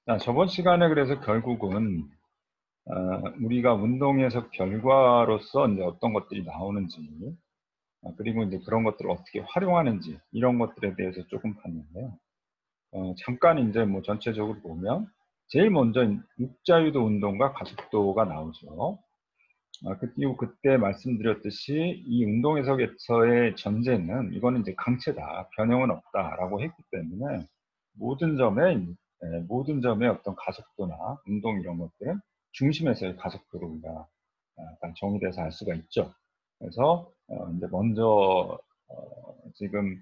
자, 저번 시간에 그래서 결국은 우리가 운동에서 결과로서 이제 어떤 것들이 나오는지, 그리고 이제 그런 것들을 어떻게 활용하는지 이런 것들에 대해서 조금 봤는데요. 잠깐 이제 뭐 전체적으로 보면 제일 먼저 육자유도 운동과 가속도가 나오죠. 그리고 그때 말씀드렸듯이 이 운동에서의 전제는 이거는 이제 강체다, 변형은 없다라고 했기 때문에 모든 점에 모든 점의 어떤 가속도나 운동 이런 것들은 중심에서의 가속도로 우리가 약간 정의돼서 알 수가 있죠. 그래서 이제 먼저 지금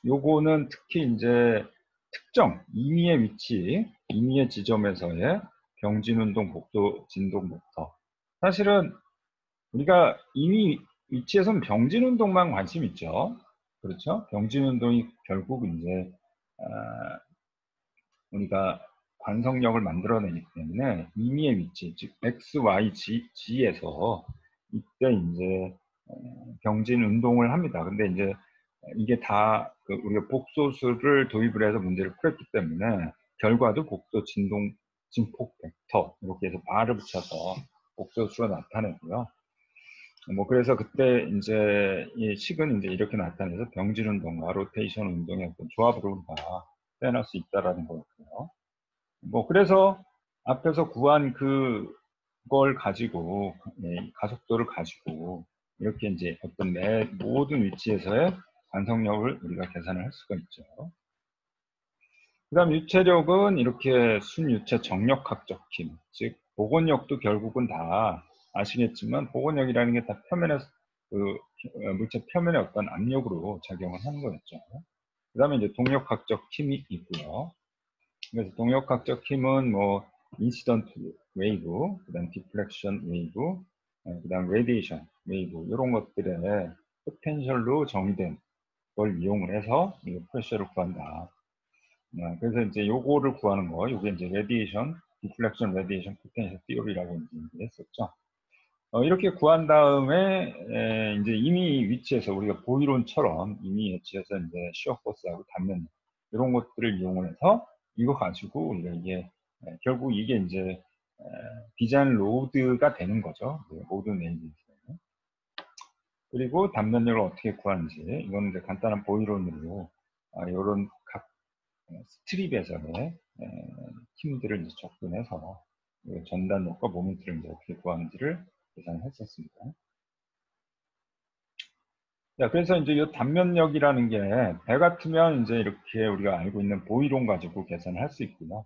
요거는 특히 이제 특정 임의의 위치, 임의의 지점에서의 병진 운동, 복도 진동 목터. 사실은 우리가 이미 위치에서는 병진 운동만 관심 있죠. 그렇죠? 병진 운동이 결국 이제 우리가 관성력을 만들어내기 때문에 임의의 위치, 즉 X, Y, G에서 이때 이제 병진 운동을 합니다. 근데 이제 이게 다 우리가 복소수를 도입을 해서 문제를 풀었기 때문에 결과도 복소 진동 진폭 벡터 이렇게 해서 바를 붙여서 복소수가 나타내고요. 뭐 그래서 그때 이제 이 식은 이제 이렇게 나타내서 병진 운동과 로테이션 운동의 어떤 조합으로 우리가 표현할 수 있다라는 거였고요. 뭐 그래서 앞에서 구한 그걸 가지고 가속도를 가지고 이렇게 이제 어떤 내 모든 위치에서의 관성력을 우리가 계산을 할 수가 있죠. 그다음 유체력은 이렇게 순유체 정력학적 힘, 즉 복원력도 결국은 다 아시겠지만 복원력이라는 게 다 표면에서 물체 표면의 어떤 압력으로 작용을 하는 거였죠. 그다음에 이제 동력학적 힘이 있고요. 그래서 동력학적 힘은 뭐 인시던트 웨이브, 그다음 디플렉션 웨이브, 그다음 레디에이션 웨이브 이런 것들의 포텐셜로 정의된 걸 이용을 해서 이 프레셔를 구한다. 그래서 이제 요거를 구하는 거, 요게 이제 레디에이션, 디플렉션 레디에이션 포텐셜 티오리라고 이제 했었죠. 이렇게 구한 다음에 이제 이미 위치에서 우리가 보이론처럼 이미 위치에서 이제 시어 포스하고 닿는 이런 것들을 이용을 해서 이거 가지고 우리가 이게 결국 이게 이제 디자인 로드가 되는 거죠. 모든 엔진에서는. 그리고 단면력을 어떻게 구하는지 이거는 이제 간단한 보이론으로 이런 각 스트립에서의 힘들을 이제 접근해서 전단력과 모멘트를 이제 어떻게 구하는지를 계산했었습니다. 자, 그래서 이제 이 단면력이라는 게 배 같으면 이제 이렇게 우리가 알고 있는 보이론 가지고 계산을 할 수 있고요.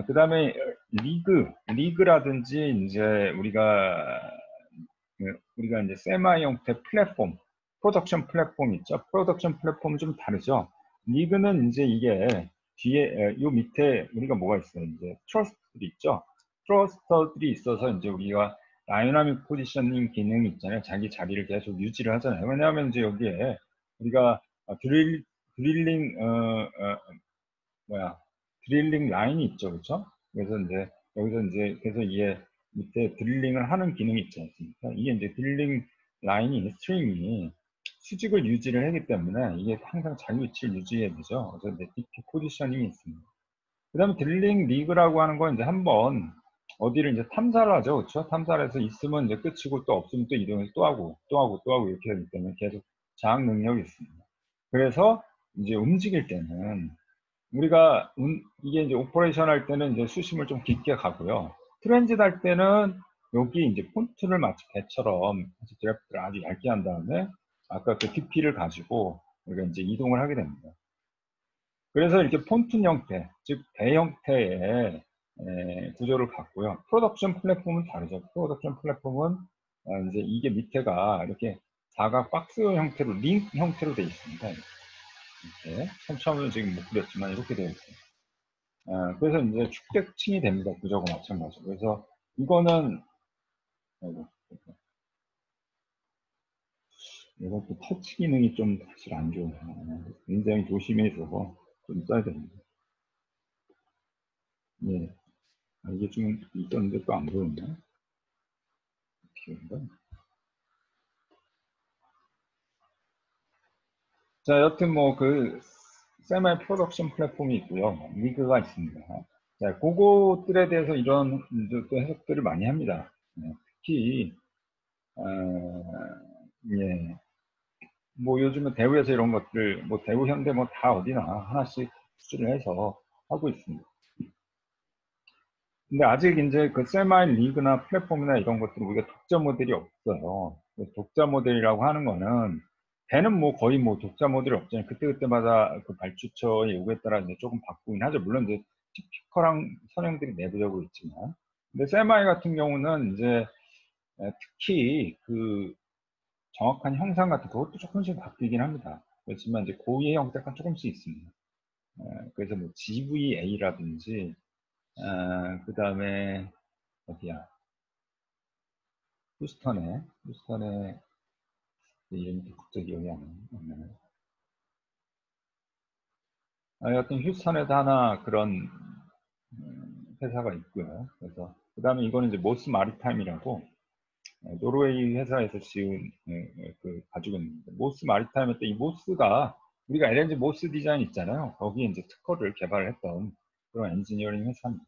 그 다음에 리그라든지 이제 우리가 이제 세마 형태 플랫폼, 프로덕션 플랫폼 있죠. 프로덕션 플랫폼은 좀 다르죠. 리그는 이제 이게 뒤에 요 밑에 우리가 뭐가 있어요. 이제 트러스트들이 있죠. 트러스터들이 있어서 이제 우리가 다이나믹 포지셔닝 기능이 있잖아요. 자기 자리를 계속 유지를 하잖아요. 왜냐하면 이제 여기에 우리가 드릴링 뭐야 드릴링 라인이 있죠, 그렇죠? 그래서 이제 여기서 이제 그래서 이게 밑에 드릴링을 하는 기능이 있지 않습니까? 이게 이제 드릴링 라인이 스트링이 수직을 유지를 하기 때문에 이게 항상 자기 위치를 유지해야 되죠. 그래서 이제 DP 포지셔닝이 있습니다. 그다음에 드릴링 리그라고 하는 건 이제 한번 어디를 이제 탐사를 하죠, 그렇죠? 탐사를 해서 있으면 이제 끝이고 또 없으면 또 이동해서 또 하고 또 하고 또 하고 이렇게 하기 때문에 계속 자학 능력이 있습니다. 그래서 이제 움직일 때는 우리가 이게 이제 오퍼레이션 할 때는 이제 수심을 좀 깊게 가고요. 트랜짓 할 때는 여기 이제 폰트를 마치 배처럼 드래프트를 아주 얇게 한 다음에 아까 그 깊이를 가지고 우리가 이제 이동을 하게 됩니다. 그래서 이렇게 폰트 형태, 즉 배 형태의 구조를 갖고요. 프로덕션 플랫폼은 다르죠. 프로덕션 플랫폼은 이제 이게 밑에가 이렇게 사각 박스 형태로 링 형태로 되어 있습니다. 이렇게 처음에는 지금 못 그렸지만 이렇게 되어 있어요. 그래서 이제 축대층이 됩니다. 구조가 마찬가지로. 그래서 이거는 이것도 터치 기능이 좀 사실 안 좋아요. 굉장히 조심해서 좀 써야 됩니다. 예. 이게 좀 있었는데 또 안 보였나? 기억인가? 자, 여튼 뭐 세마이 프로덕션 플랫폼이 있고요. 리그가 있습니다. 자, 그것들에 대해서 이런 또 해석들을 많이 합니다. 특히 예, 뭐 요즘은 대우에서 이런 것들, 뭐 대우, 현대 뭐 다 어디나 하나씩 수주를 해서 하고 있습니다. 근데 아직 이제 그 셀마인 리그나 플랫폼이나 이런 것들은 우리가 독자 모델이 없어요. 독자 모델이라고 하는 거는 배는 뭐 거의 뭐 독자 모델이 없잖아요. 그때그때마다 그 발주처의 요구에 따라 이제 조금 바꾸긴 하죠. 물론 이제 티피컬한 선형들이 내부적으로 있지만. 근데 셀마이 같은 경우는 이제 특히 그 정확한 형상 같은 그것도 조금씩 바뀌긴 합니다. 그렇지만 이제 고유의 형태가 조금씩 있습니다. 그래서 뭐 GVA라든지 그 다음에 어디야? 휴스턴에 이름이 갑자기 기억이 안 나네. 여하튼 휴스턴에도 하나 그런 회사가 있고요. 그래서 그 다음에 이거는 이제 모스 마리타임이라고 노르웨이 회사에서 지은 그 가지고 있는데 모스 마리타임에 또 이 모스가 우리가 LNG 모스 디자인 있잖아요. 거기에 이제 특허를 개발했던 그런 엔지니어링 회사입니다.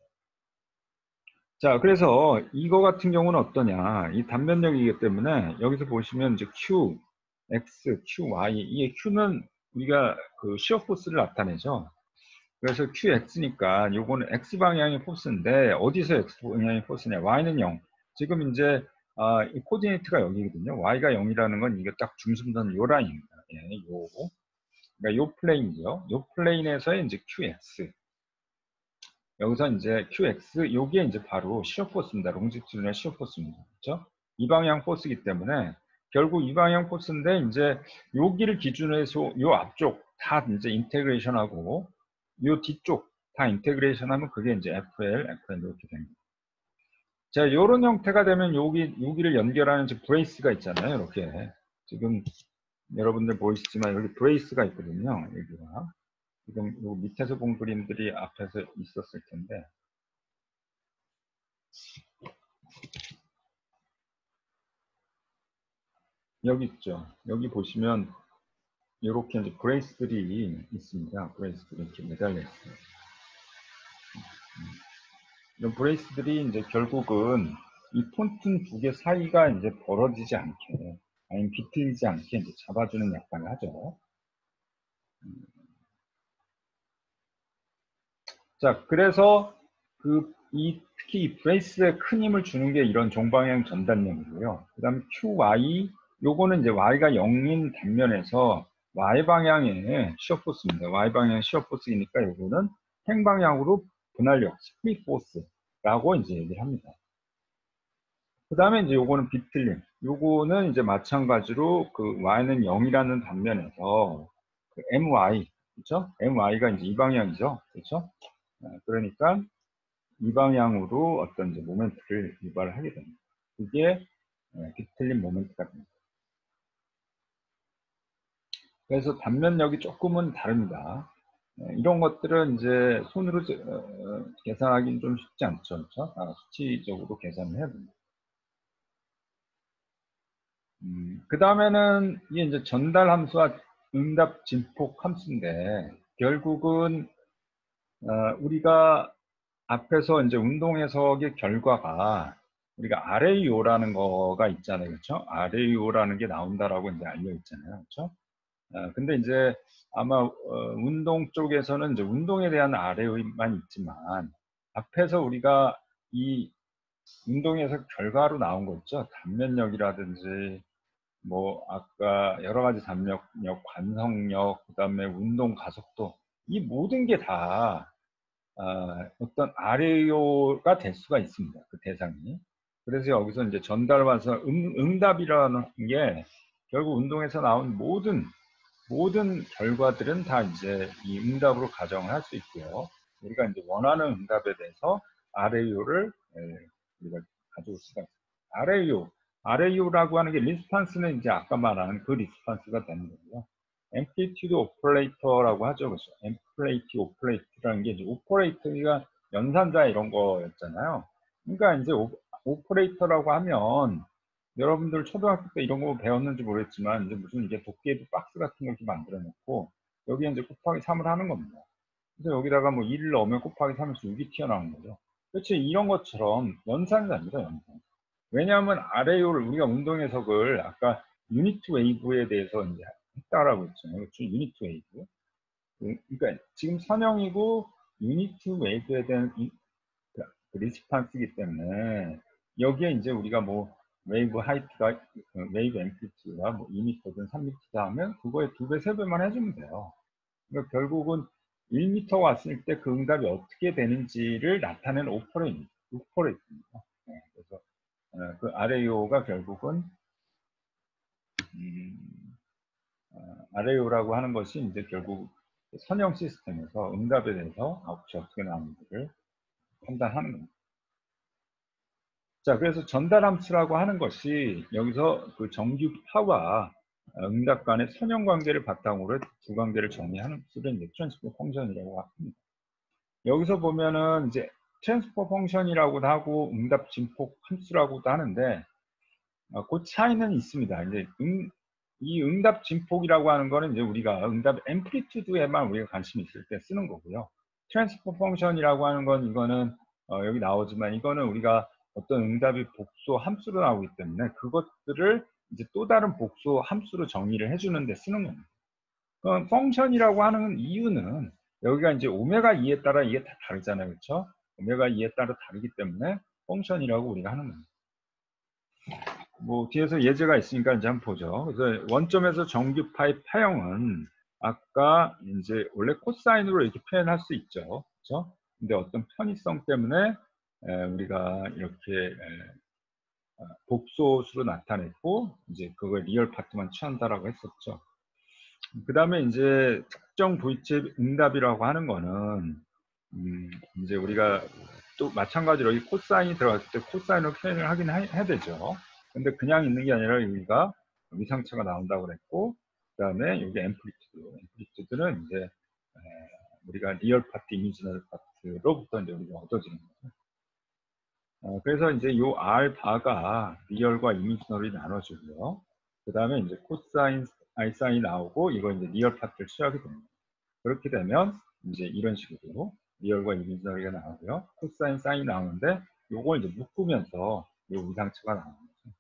자, 그래서 이거 같은 경우는 어떠냐? 이 단면력이기 때문에 여기서 보시면 이제 Q, X, Q, Y. 이게 Q는 우리가 그 시어 포스를 나타내죠. 그래서 QX니까 요거는 X 방향의 포스인데 어디서 X 방향의 포스냐? Y는 0. 지금 이제 이 코디네이트가 여기거든요. Y가 0이라는 건 이게 딱 중심선 요 라인입니다. 예, 요. 그러니까 요 플레인이요. 요 플레인에서의 이제 QX. 여기서 이제 QX, 요게 이제 바로 시어 포스입니다. 롱지튜드나 시어 포스입니다. 그렇죠? 이 방향 포스이기 때문에 결국 이 방향 포스인데 이제 여기를 기준으로 해서 요 앞쪽 다 이제 인테그레이션 하고 요 뒤쪽 다 인테그레이션 하면 그게 이제 FL, FN 이렇게 됩니다. 자, 요런 형태가 되면 여기를 연결하는 이제 브레이스가 있잖아요. 이렇게. 지금 여러분들 보이시지만 여기 브레이스가 있거든요. 여기가. 지금 요 밑에서 본 그림들이 앞에서 있었을 텐데 여기 있죠. 여기 보시면 이렇게 이제 브레이스들이 있습니다. 브레이스들이 이렇게 매달려 있어요. 이런 브레이스들이 이제 결국은 이 폰튼 두 개 사이가 이제 벌어지지 않게, 아니면 비틀리지 않게 이제 잡아주는 역할을 하죠. 자, 그래서 특히 이 브레이스에 큰 힘을 주는 게 이런 종방향 전단력이고요. 그 다음에 QY, 요거는 이제 Y가 0인 단면에서 Y 방향의 시어포스입니다. Y 방향 시어포스이니까 요거는 행방향으로 분할력, 스플릿 포스라고 이제 얘기를 합니다. 그 다음에 이제 요거는 비틀림. 요거는 이제 마찬가지로 그 Y는 0이라는 단면에서 그 MY, 그렇죠? MY가 이제 이 방향이죠. 그렇죠? 그러니까 이 방향으로 어떤 이제 모멘트를 유발을 하게 됩니다. 그게 비틀린 모멘트가 됩니다. 그래서 단면력이 조금은 다릅니다. 이런 것들은 이제 손으로 계산하기는 좀 쉽지 않죠. 그렇죠? 수치적으로 계산을 해야 됩니다. 그 다음에는 이게 이제 전달 함수와 응답 진폭 함수인데 결국은 우리가 앞에서 이제 운동 해석의 결과가 우리가 RAO라는 거가 있잖아요. 그렇죠? RAO라는 게 나온다라고 이제 알려 있잖아요. 그렇죠? 근데 이제 아마 운동 쪽에서는 이제 운동에 대한 RAO만 있지만 앞에서 우리가 이 운동에서 결과로 나온 거 있죠? 단면력이라든지 뭐 아까 여러 가지 담력력, 관성력, 그다음에 운동 가속도 이 모든 게다 어떤 RAO가 될 수가 있습니다. 그 대상이. 그래서 여기서 이제 전달 완성 응답이라는 게 결국 운동에서 나온 모든 결과들은 다 이제 이 응답으로 가정을 할 수 있고요. 우리가 이제 원하는 응답에 대해서 RAO를 우리가 가져올 수가 있습니다. RAO라고 하는 게 리스판스는 이제 아까 말한 그 리스판스가 되는 거고요. 앰플리튜드 오퍼레이터라고 하죠. 그렇죠? 앰플리튜드 오퍼레이터라는 게 이제 오퍼레이터가 연산자 이런 거였잖아요. 그러니까 이제 오퍼레이터라고 하면 여러분들 초등학교 때 이런 거 배웠는지 모르겠지만 이제 무슨 이게 도깨비 박스 같은 거 이렇게 만들어 놓고 여기에 이제 곱하기 3을 하는 겁니다. 그래서 여기다가 뭐 2를 넣으면 곱하기 3에서 6이 튀어나오는 거죠. 그렇지, 이런 것처럼 연산이 아니라 연산. 왜냐하면 RAO를 우리가 운동 해석을 아까 유니트 웨이브에 대해서 이제 했다라고 했잖아요. 그렇죠? 유니트 웨이브. 그러니까 지금 선형이고 유니트 웨이브에 대한 리스판스이기 때문에 여기에 이제 우리가 뭐 웨이브 하이트가 웨이브 앰플리튜드가 뭐 2m든 3m다 하면 그거에 2배, 3배만 해주면 돼요. 그러니까 결국은 1m 왔을 때 그 응답이 어떻게 되는지를 나타내는 오퍼레이트입니다. 네, 그래서 그 RAO가 결국은 RAO라고 하는 것이 이제 결국 선형 시스템에서 응답에 대해서 아웃풋이 어떻게 나오는지를 판단하는 겁니다. 자, 그래서 전달 함수라고 하는 것이 여기서 그 정규파와 응답 간의 선형 관계를 바탕으로 두 관계를 정리하는 수를 이제 트랜스포 펑션이라고 합니다. 여기서 보면은 이제 트랜스포 펑션이라고도 하고 응답 진폭 함수라고도 하는데 그 차이는 있습니다. 이제 이 응답 진폭이라고 하는 거는 이제 우리가 응답 앰플리튜드에만 우리가 관심이 있을 때 쓰는 거고요. 트랜스포 펑션이라고 하는 건 이거는 여기 나오지만 이거는 우리가 어떤 응답이 복수 함수로 나오기 때문에 그것들을 이제 또 다른 복수 함수로 정리를 해주는 데 쓰는 겁니다. 그럼 펑션이라고 하는 이유는 여기가 이제 오메가 2에 따라 이게 다 다르잖아요. 그렇죠? 오메가 2에 따라 다르기 때문에 펑션이라고 우리가 하는 겁니다. 뭐 뒤에서 예제가 있으니까 이제 한번 보죠. 그래서 원점에서 정규파의 파형은 아까 이제 원래 코사인으로 이렇게 표현할 수 있죠. 그렇죠? 근데 어떤 편의성 때문에 우리가 이렇게 복소수로 나타냈고 이제 그걸 리얼 파트만 취한다라고 했었죠. 그 다음에 이제 특정 부위치 응답이라고 하는 거는 이제 우리가 또 마찬가지로 이 코사인이 들어갔을 때 코사인으로 표현을 하긴 해야 되죠. 근데 그냥 있는 게 아니라 여기가 위상차가 나온다고 그랬고 그 다음에 여기 앰플리튜드는 이제 우리가 리얼 파트, 이미지널 파트로부터 이제 우리가 얻어지는 거죠. 그래서 이제 요 R 바가 리얼과 이미지널이 나눠지고요. 그 다음에 이제 코사인, 알사인이 나오고 이거 이제 리얼 파트를 취하게 됩니다. 그렇게 되면 이제 이런 식으로 리얼과 이미지널이가 나오고요. 코사인, 사인이 나오는데 요걸 이제 묶으면서 요 위상차가 나오는 거죠.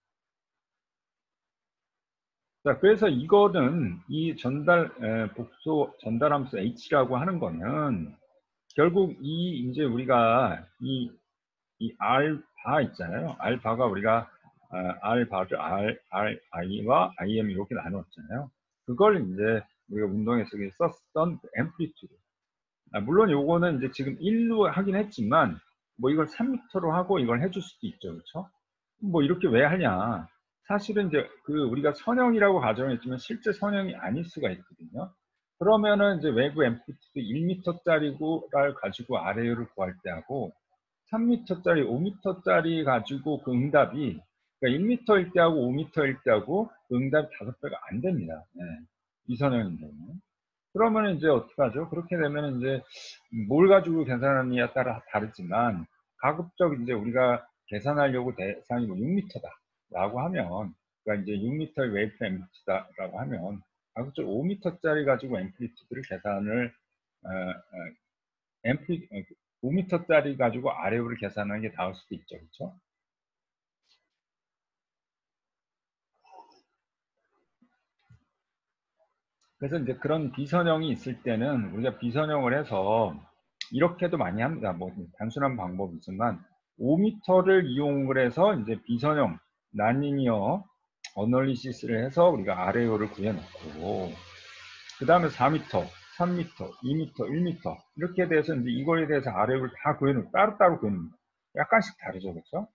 자, 그래서 이거는 이 복수 전달함수 H라고 하는 거는 결국 이 이제 우리가 이 알바 있잖아요. 알바가 우리가 알바를 RI와 IM 이렇게 나눴잖아요. 그걸 이제 우리가 운동에서 썼던 앰플리튜드. 물론 요거는 이제 지금 1로 하긴 했지만 뭐 이걸 3m로 하고 이걸 해줄 수도 있죠. 그렇죠? 뭐 이렇게 왜 하냐. 사실은 이제 그 우리가 선형이라고 가정했지만 실제 선형이 아닐 수가 있거든요. 그러면은 이제 외부 앰플리튜드 1m짜리를 가지고 RAO를 구할 때 하고 3m짜리, 5m짜리 가지고 그 응답이 그러니까 1m일 때하고 5m일 때하고 그 응답이 5배가 안 됩니다. 네. 이선형인데는. 그러면 이제 어떻게 하죠? 그렇게 되면 이제 뭘 가지고 계산하느냐에 따라 다르지만 가급적 이제 우리가 계산하려고 대상이 뭐 6m다라고 하면 그러니까 이제 6m의 웨이프 앰플리튜드라고 하면 가급적 5m짜리 가지고 앰플리튜드를 계산을 앰플리 5m짜리 가지고 RAO를 계산하는 게 나을 수도 있죠. 그렇죠? 그래서 이제 그런 비선형이 있을 때는 우리가 비선형을 해서 이렇게도 많이 합니다. 뭐 단순한 방법이지만 5m를 이용을 해서 이제 비선형 난리니어 어널리시스를 해서 우리가 RAO를 구해놓고 그 다음에 4m, 3m, 2m, 1m 이렇게 돼서 이제 이거에 대해서 RAO를 다 구해놓고 따로따로 구해놓습니다. 약간씩 다르죠, 그렇죠?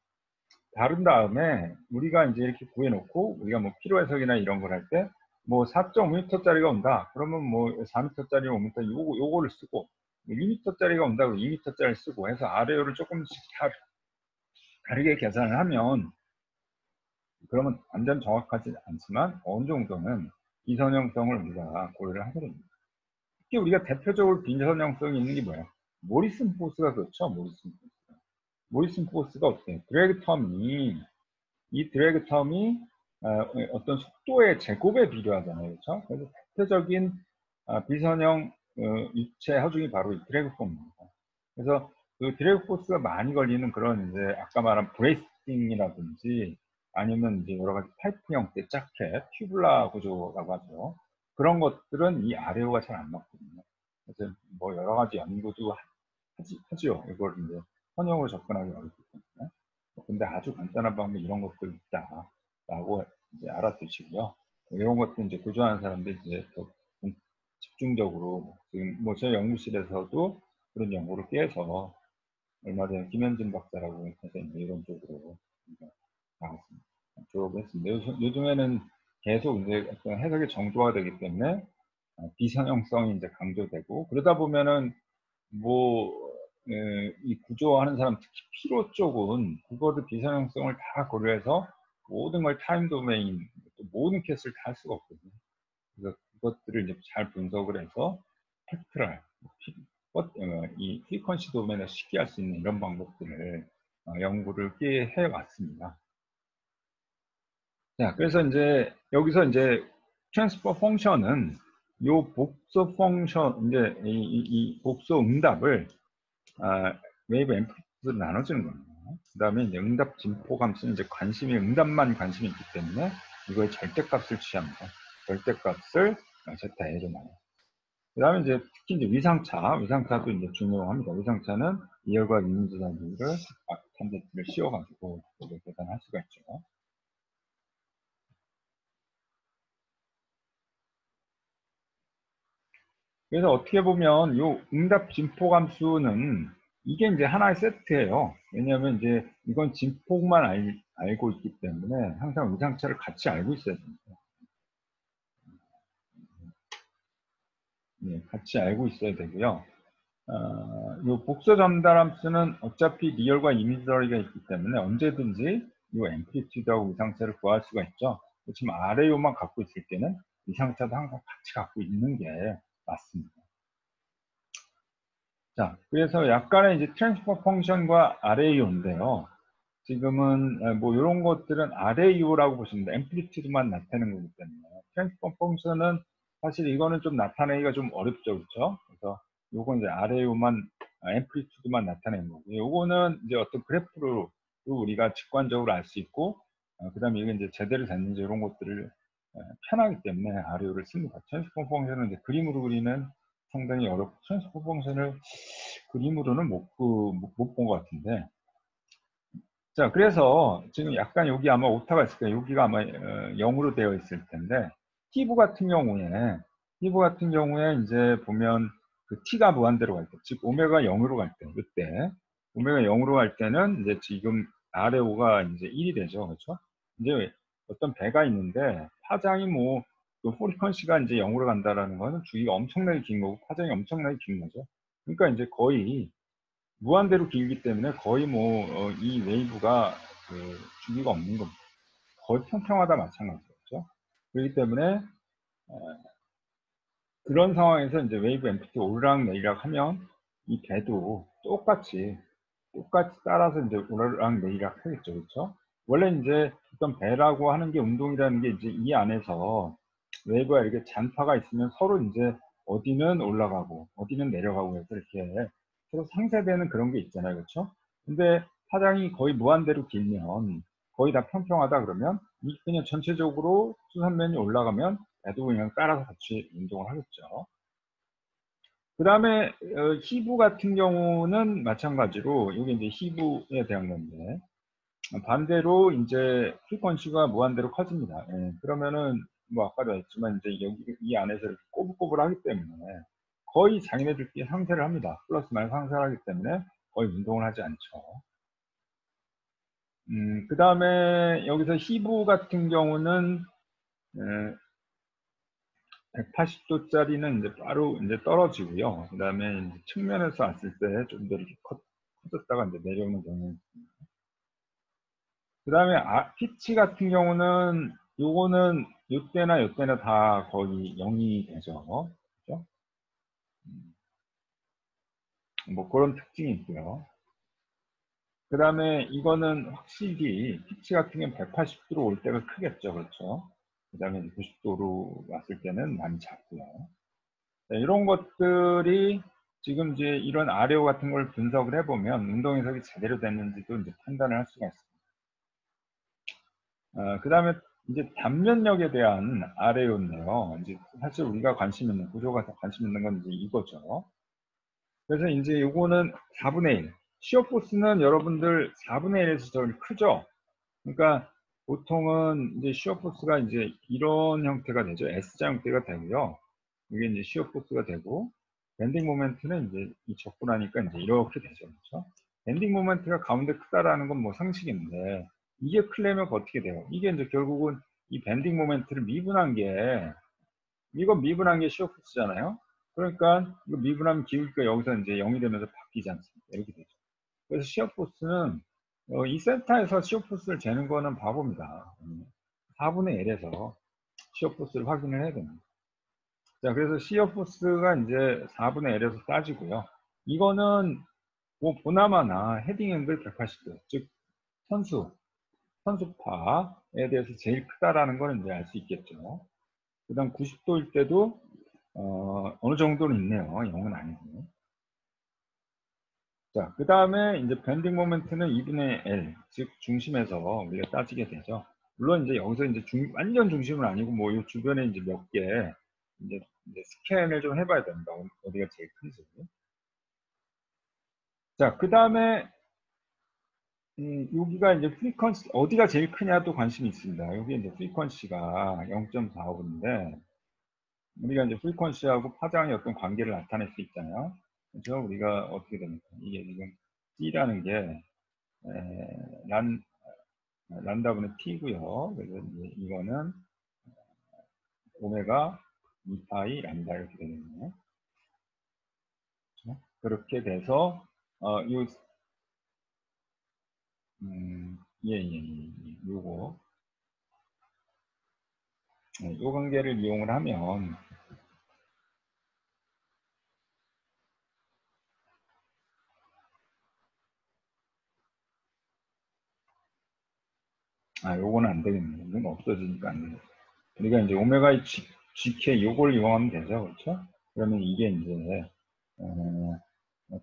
다른 다음에 우리가 이제 이렇게 구해놓고 우리가 뭐 필요 해석이나 이런 걸 할 때 뭐 4.5m짜리가 온다. 그러면 뭐 4m짜리, 5m 요거를 쓰고 2m짜리가 온다. 그러면 2m짜리 쓰고 해서 RAO를 조금씩 다르게 계산을 하면 그러면 완전 정확하지 않지만 어느 정도는 비선형성을 우리가 고려를 하게 됩니다. 특히 우리가 대표적으로 비선형성이 있는 게 뭐야? 모리슨 포스가 그렇죠. 모리슨 포스가 어떻게 드래그 텀이 이 드래그 텀이 어떤 속도의 제곱에 비례하잖아요. 그렇죠? 그래서 대표적인 비선형 입체 하중이 바로 이 드래그 포스입니다. 그래서 그 드래그 포스가 많이 걸리는 그런 이제 아까 말한 브레이스팅이라든지 아니면 이제 여러 가지 파이프 형태 자켓, 튜블라 구조라고 하죠. 그런 것들은 이 아레오가 잘 안 맞거든요. 그래서 뭐 여러 가지 연구도 하지요. 이걸 이제 선형으로 접근하기 어렵기 때문에. 근데 아주 간단한 방법 이런 것도 있다라고 이제 알아두시고요. 이런 것도 이제 구조하는 사람들이 이제 더 집중적으로 지금 뭐 저희 연구실에서도 그런 연구를 깨서 얼마 전에 김현진 박사라고 해서 이제 이런 쪽으로 나왔습니다. 졸업을 했습니다. 요즘에는 계속 이제 어떤 해석이 정교화되기 때문에 비선형성이 이제 강조되고 그러다 보면은 뭐 이 구조하는 사람 특히 피로 쪽은 그거를 비선형성을 다 고려해서 모든 걸 타임 도메인 또 모든 케이스를 다 할 수가 없거든요. 그래서 그것들을 이제 잘 분석을 해서 팩트랄 이 프리퀀시 도메인을 쉽게 할 수 있는 이런 방법들을 연구를 꽤 해왔습니다. 자, 그래서 이제 여기서 이제 트랜스퍼 펑션은 요 복소 펑션 이제 이 복소 응답을 웨이브 앰플리튜드로 나눠주는 겁니다. 그 다음에 이제 응답 진폭 함수는 이제 응답만 관심이 있기 때문에 이거의 절대값을 취합니다. 절대값을 제타에로 나눠. 그 다음에 이제 특히 이제 위상차도 이제 중요합니다. 위상차는 이열과 이미지 단위를 탄제트를 씌워가지고 계산할 수가 있죠. 그래서 어떻게 보면 요 응답 진폭 함수는 이게 이제 하나의 세트예요. 왜냐하면 이제 이건 진폭만 알고 있기 때문에 항상 위상차를 같이 알고 있어야 됩니다. 네, 같이 알고 있어야 되고요. 요 복소 전달 함수는 어차피 리얼과 이미지러리가 있기 때문에 언제든지 요 앰플리튜드하고 위상차를 구할 수가 있죠. 지금 아래 요만 갖고 있을 때는 위상차도 항상 같이 갖고 있는 게 맞습니다. 자, 그래서 약간의 이제 트랜스퍼 펑션과 아레이오인데요. 지금은 뭐 이런 것들은 아레이오라고 보시면 앰플리튜드만 나타내는 거기 때문에 트랜스퍼 펑션은 사실 이거는 좀 나타내기가 좀 어렵죠, 그렇죠? 그래서 요건 이제 아레이오만 앰플리튜드만 나타내는 거고, 요거는 이제 어떤 그래프로 우리가 직관적으로 알 수 있고, 그다음에 이게 이제 제대로 됐는지 이런 것들을 편하기 때문에 아레이오를 씁니다. 트랜스퍼 펑션은 이제 그림으로 그리는 상당히 어렵고 트랜스퍼 펑션을 그림으로는 못 본 것 같은데 자 그래서 지금 약간 여기 아마 오타가 있을 거예요. 여기가 아마 0으로 되어 있을 텐데 히브 같은 경우에 이제 보면 그 t가 무한대로 갈 때, 즉 오메가 0으로 갈 때, 이때 오메가 0으로 갈 때는 이제 지금 RO가 이제 1이 되죠, 그렇죠? 이제 어떤 배가 있는데 파장이 뭐 그 프리퀀시가 이제 0으로 간다라는 거는 주기가 엄청나게 긴 거고 파장이 엄청나게 긴 거죠. 그러니까 이제 거의 무한대로 길기 때문에 거의 뭐 이 웨이브가 그 주기가 없는 겁니다. 거의 평평하다 마찬가지죠. 그렇기 때문에 그런 상황에서 이제 웨이브 앰플리튜드 오르락 내리락 하면 이 배도 똑같이 따라서 이제 오르락 내리락 하겠죠, 그렇죠? 원래 이제 어떤 배라고 하는 게 운동이라는 게 이제 이 안에서 웨이브가 이렇게 잔파가 있으면 서로 이제 어디는 올라가고 어디는 내려가고 해서 이렇게 서로 상쇄되는 그런 게 있잖아요, 그렇죠? 근데 파장이 거의 무한대로 길면 거의 다 평평하다 그러면 이 그냥 전체적으로 수산면이 올라가면 배도 그냥 따라서 같이 운동을 하겠죠. 그 다음에 히브 같은 경우는 마찬가지로 이게 이제 히브에 대한 건데 반대로 이제 프리퀀시가 무한대로 커집니다. 예, 그러면은 뭐 아까도 했지만 이제 여기 이 안에서 이렇게 꼬불꼬불하기 때문에 거의 자기네들끼리 상쇄를 합니다. 플러스 마이너스 상쇄를 하기 때문에 거의 운동을 하지 않죠. 그 다음에 여기서 히브 같은 경우는 180도짜리는 이제 바로 이제 떨어지고요. 그 다음에 측면에서 봤을 때 좀 더 이렇게 커졌다가 이제 내려오는 경우는 있습니다. 그 다음에 피치 같은 경우는 요거는 요때나 다 거의 0이 되죠. 그죠? 뭐 그런 특징이 있고요. 그 다음에 이거는 확실히 피치 같은 경우는 180도로 올 때가 크겠죠. 그렇죠? 그 다음에 90도로 왔을 때는 많이 작고요. 네, 이런 것들이 지금 이제 이런 아레오 같은 걸 분석을 해보면 운동 해석이 제대로 됐는지도 이제 판단을 할 수가 있습니다. 그 다음에 이제 단면력에 대한 아래였네요. 이제 사실 우리가 관심 있는, 구조가 더 관심 있는 건 이제 이거죠. 그래서 이제 요거는 4분의 1. 시어 포스는 여러분들 4분의 1에서 제일 크죠? 그러니까 보통은 이제 시어 포스가 이제 이런 형태가 되죠. S자 형태가 되고요. 이게 이제 시어 포스가 되고, 밴딩 모멘트는 이제 이 접근하니까 이제 이렇게 되죠. 그렇죠? 밴딩 모멘트가 가운데 크다라는 건 뭐 상식인데, 이게 크려면 어떻게 돼요? 이게 이제 결국은 이 밴딩 모멘트를 미분한 게, 이거 미분한 게 시어 포스잖아요? 그러니까 이거 미분하면 기울기가 여기서 이제 0이 되면서 바뀌지 않습니까? 이렇게 되죠. 그래서 시어 포스는 이 센터에서 시어 포스를 재는 거는 바보입니다. 4분의 1에서 시어 포스를 확인을 해야 됩니다. 자, 그래서 시어 포스가 이제 4분의 1에서 따지고요. 이거는 뭐 보나마나 헤딩 앵글 180도, 즉 선수파에 대해서 제일 크다라는 걸 이제 알 수 있겠죠. 그 다음 90도일 때도 어느 정도는 있네요. 0은 아니고. 자, 그 다음에 이제 밴딩 모멘트는 2분의 L, 즉 중심에서 우리가 따지게 되죠. 물론 이제 여기서 이제 완전 중심은 아니고 뭐 이 주변에 이제 몇 개 이제 스캔을 좀 해봐야 됩니다. 어디가 제일 큰지. 자, 그 다음에 여기가 이제 프리퀀시 어디가 제일 크냐도 관심이 있습니다. 여기 이제 프리퀀시가 0.45인데 우리가 이제 프리퀀시하고 파장의 어떤 관계를 나타낼 수 있잖아요. 그래서 우리가 어떻게 됩니까? 이게 지금 C라는 게 란 란다분의 t고요. 그래서 이제 이거는 오메가 2파이 란다 이렇게 되겠네요. 그렇죠? 그렇게 돼서 요 요거 요 관계를 이용을 하면 요거는 안 되겠네요. 이건 없어지니까 안 되겠죠. 우리가 이제 오메가 GK 요걸 이용하면 되죠. 그렇죠? 그러면 이게 이제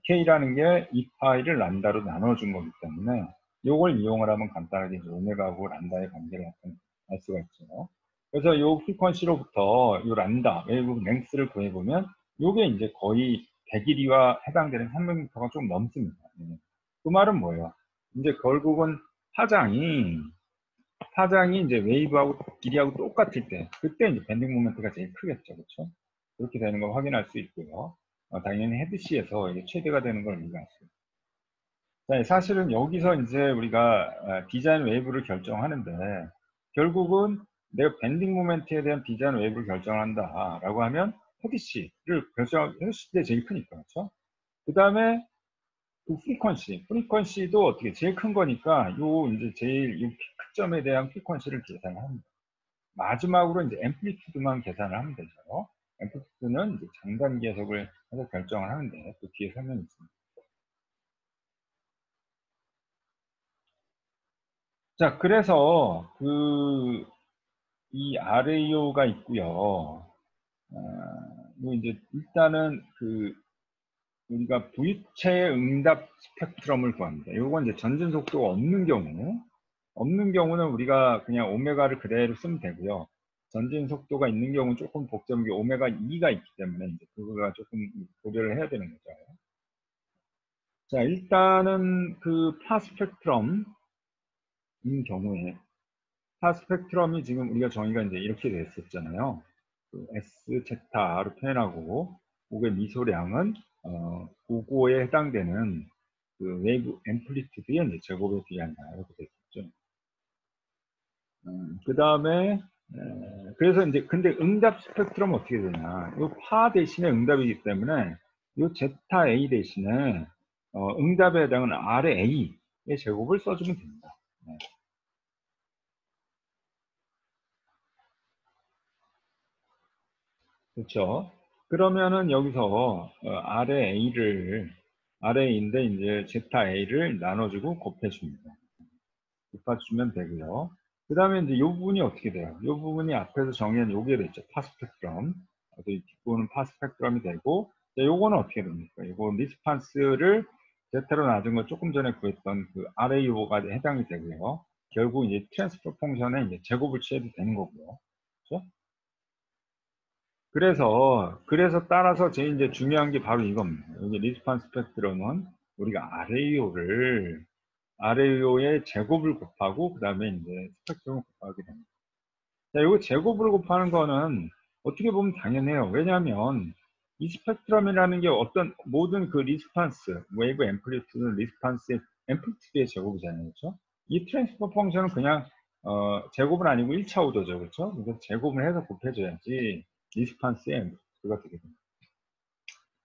K라는 게 2파이를 란다로 나눠준 거기 때문에 요걸 이용을 하면 간단하게 이제 오메가하고 란다의 관계를 알 수가 있죠. 그래서 요 프리퀀시로부터 요 란다, 웨이브 랭스를 구해보면 요게 이제 거의 100일이와 해당되는 300m가 좀 넘습니다. 그 말은 뭐예요? 이제 결국은 파장이 이제 웨이브하고 길이하고 똑같을 때, 그때 이제 밴딩 모멘트가 제일 크겠죠. 그렇죠? 그렇게 되는 걸 확인할 수 있고요. 당연히 헤드시에서 이게 최대가 되는 걸 우리가 알 수 있습니다. 자, 사실은 여기서 이제 우리가 디자인 웨이브를 결정하는데, 결국은 내가 밴딩 모멘트에 대한 디자인 웨이브를 결정한다라고 하면 헤드시를 헤드시 때 제일 크니까, 그렇죠? 그 다음에 그 프리퀀시도 어떻게 제일 큰 거니까 요 이제 제일 요 피크점에 대한 프리퀀시를 계산을 합니다. 마지막으로 이제 앰플리튜드만 계산을 하면 되죠. 앰플리튜드는 이제 장단기 해석을 해서 결정을 하는데 그 뒤에 설명이 있습니다. 자, 그래서 이 RAO가 있고요. 뭐 이제 일단은 우리가 V체의 응답 스펙트럼을 구합니다. 요건 이제 전진 속도가 없는 경우는 우리가 그냥 오메가를 그대로 쓰면 되고요. 전진 속도가 있는 경우는 조금 복잡한 게 오메가 2가 있기 때문에 이제 그거가 조금 고려를 해야 되는 거죠. 자, 일단은 그 파 스펙트럼인 경우에 파 스펙트럼이 지금 우리가 정의가 이제 이렇게 됐었잖아요. 그 S 제타로 표현하고 그게 미소량은 고고에 해당되는 그 웨이브 앰플리튜드의 이제 제곱에 비한다 이렇게 됐었죠. 그 다음에 그래서 이제 근데 응답 스펙트럼 어떻게 되냐? 이 파 대신에 응답이기 때문에 이 제타 A 대신에 응답에 해당하는 R의 A의 제곱을 써주면 됩니다. 네. 그렇죠? 그러면은 여기서 R의 A인데 이제 제타 A를 나눠주고 곱해줍니다. 곱해주면 되고요. 그 다음에 이제 이 부분이 어떻게 돼요? 이 부분이 앞에서 정의한 요게 됐죠. 파 스펙트럼. 뒷부분은 파 스펙트럼이 되고, 자, 요거는 어떻게 됩니까? 요거 리스판스를 제타로 놔준 거 조금 전에 구했던 그 RAO가 해당이 되고요. 결국 이제 트랜스퍼 펑션에 이제 제곱을 취해도 되는 거고요. 그렇죠? 그래서 따라서 제일 이제 중요한 게 바로 이겁니다. 여기 리스판스 스펙트럼은 우리가 RAO의 제곱을 곱하고, 그 다음에 이제 스펙트럼을 곱하게 됩니다. 자, 이거 제곱을 곱하는 거는 어떻게 보면 당연해요. 왜냐하면 이 스펙트럼이라는 게 어떤 모든 그 리스판스, 웨이브 앰플리튜드 리스판스의 앰플리튜드의 제곱이잖아요. 그렇죠? 이 트랜스퍼 펑션은 그냥 제곱은 아니고 1차 오더죠. 그렇죠? 그래서 제곱을 해서 곱해줘야지 리스판스의 앰플리튜드가 되게 됩니다.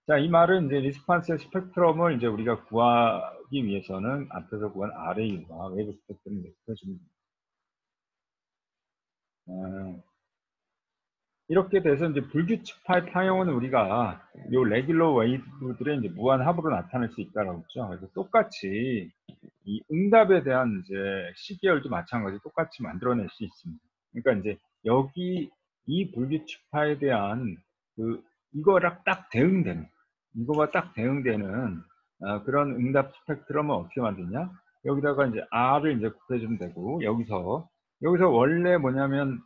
자, 이 말은 이제 리스판스의 스펙트럼을 이제 우리가 구하기 위해서는 앞에서 구한 RA와 웨이브 스펙트럼을 곱해주면 됩니다. 이렇게 돼서 이제 불규칙 파형은 우리가 요 레귤러 웨이브들의 이제 무한 합으로 나타낼 수 있다라고 했죠. 그래서 똑같이 이 응답에 대한 이제 시계열도 마찬가지 똑같이 만들어낼 수 있습니다. 그러니까 이제 여기 이 불규칙파에 대한 그 이거랑 딱 대응되는 이거와 딱 대응되는 그런 응답 스펙트럼은 어떻게 만드냐? 여기다가 이제 R을 이제 곱해주면 되고 여기서 원래 뭐냐면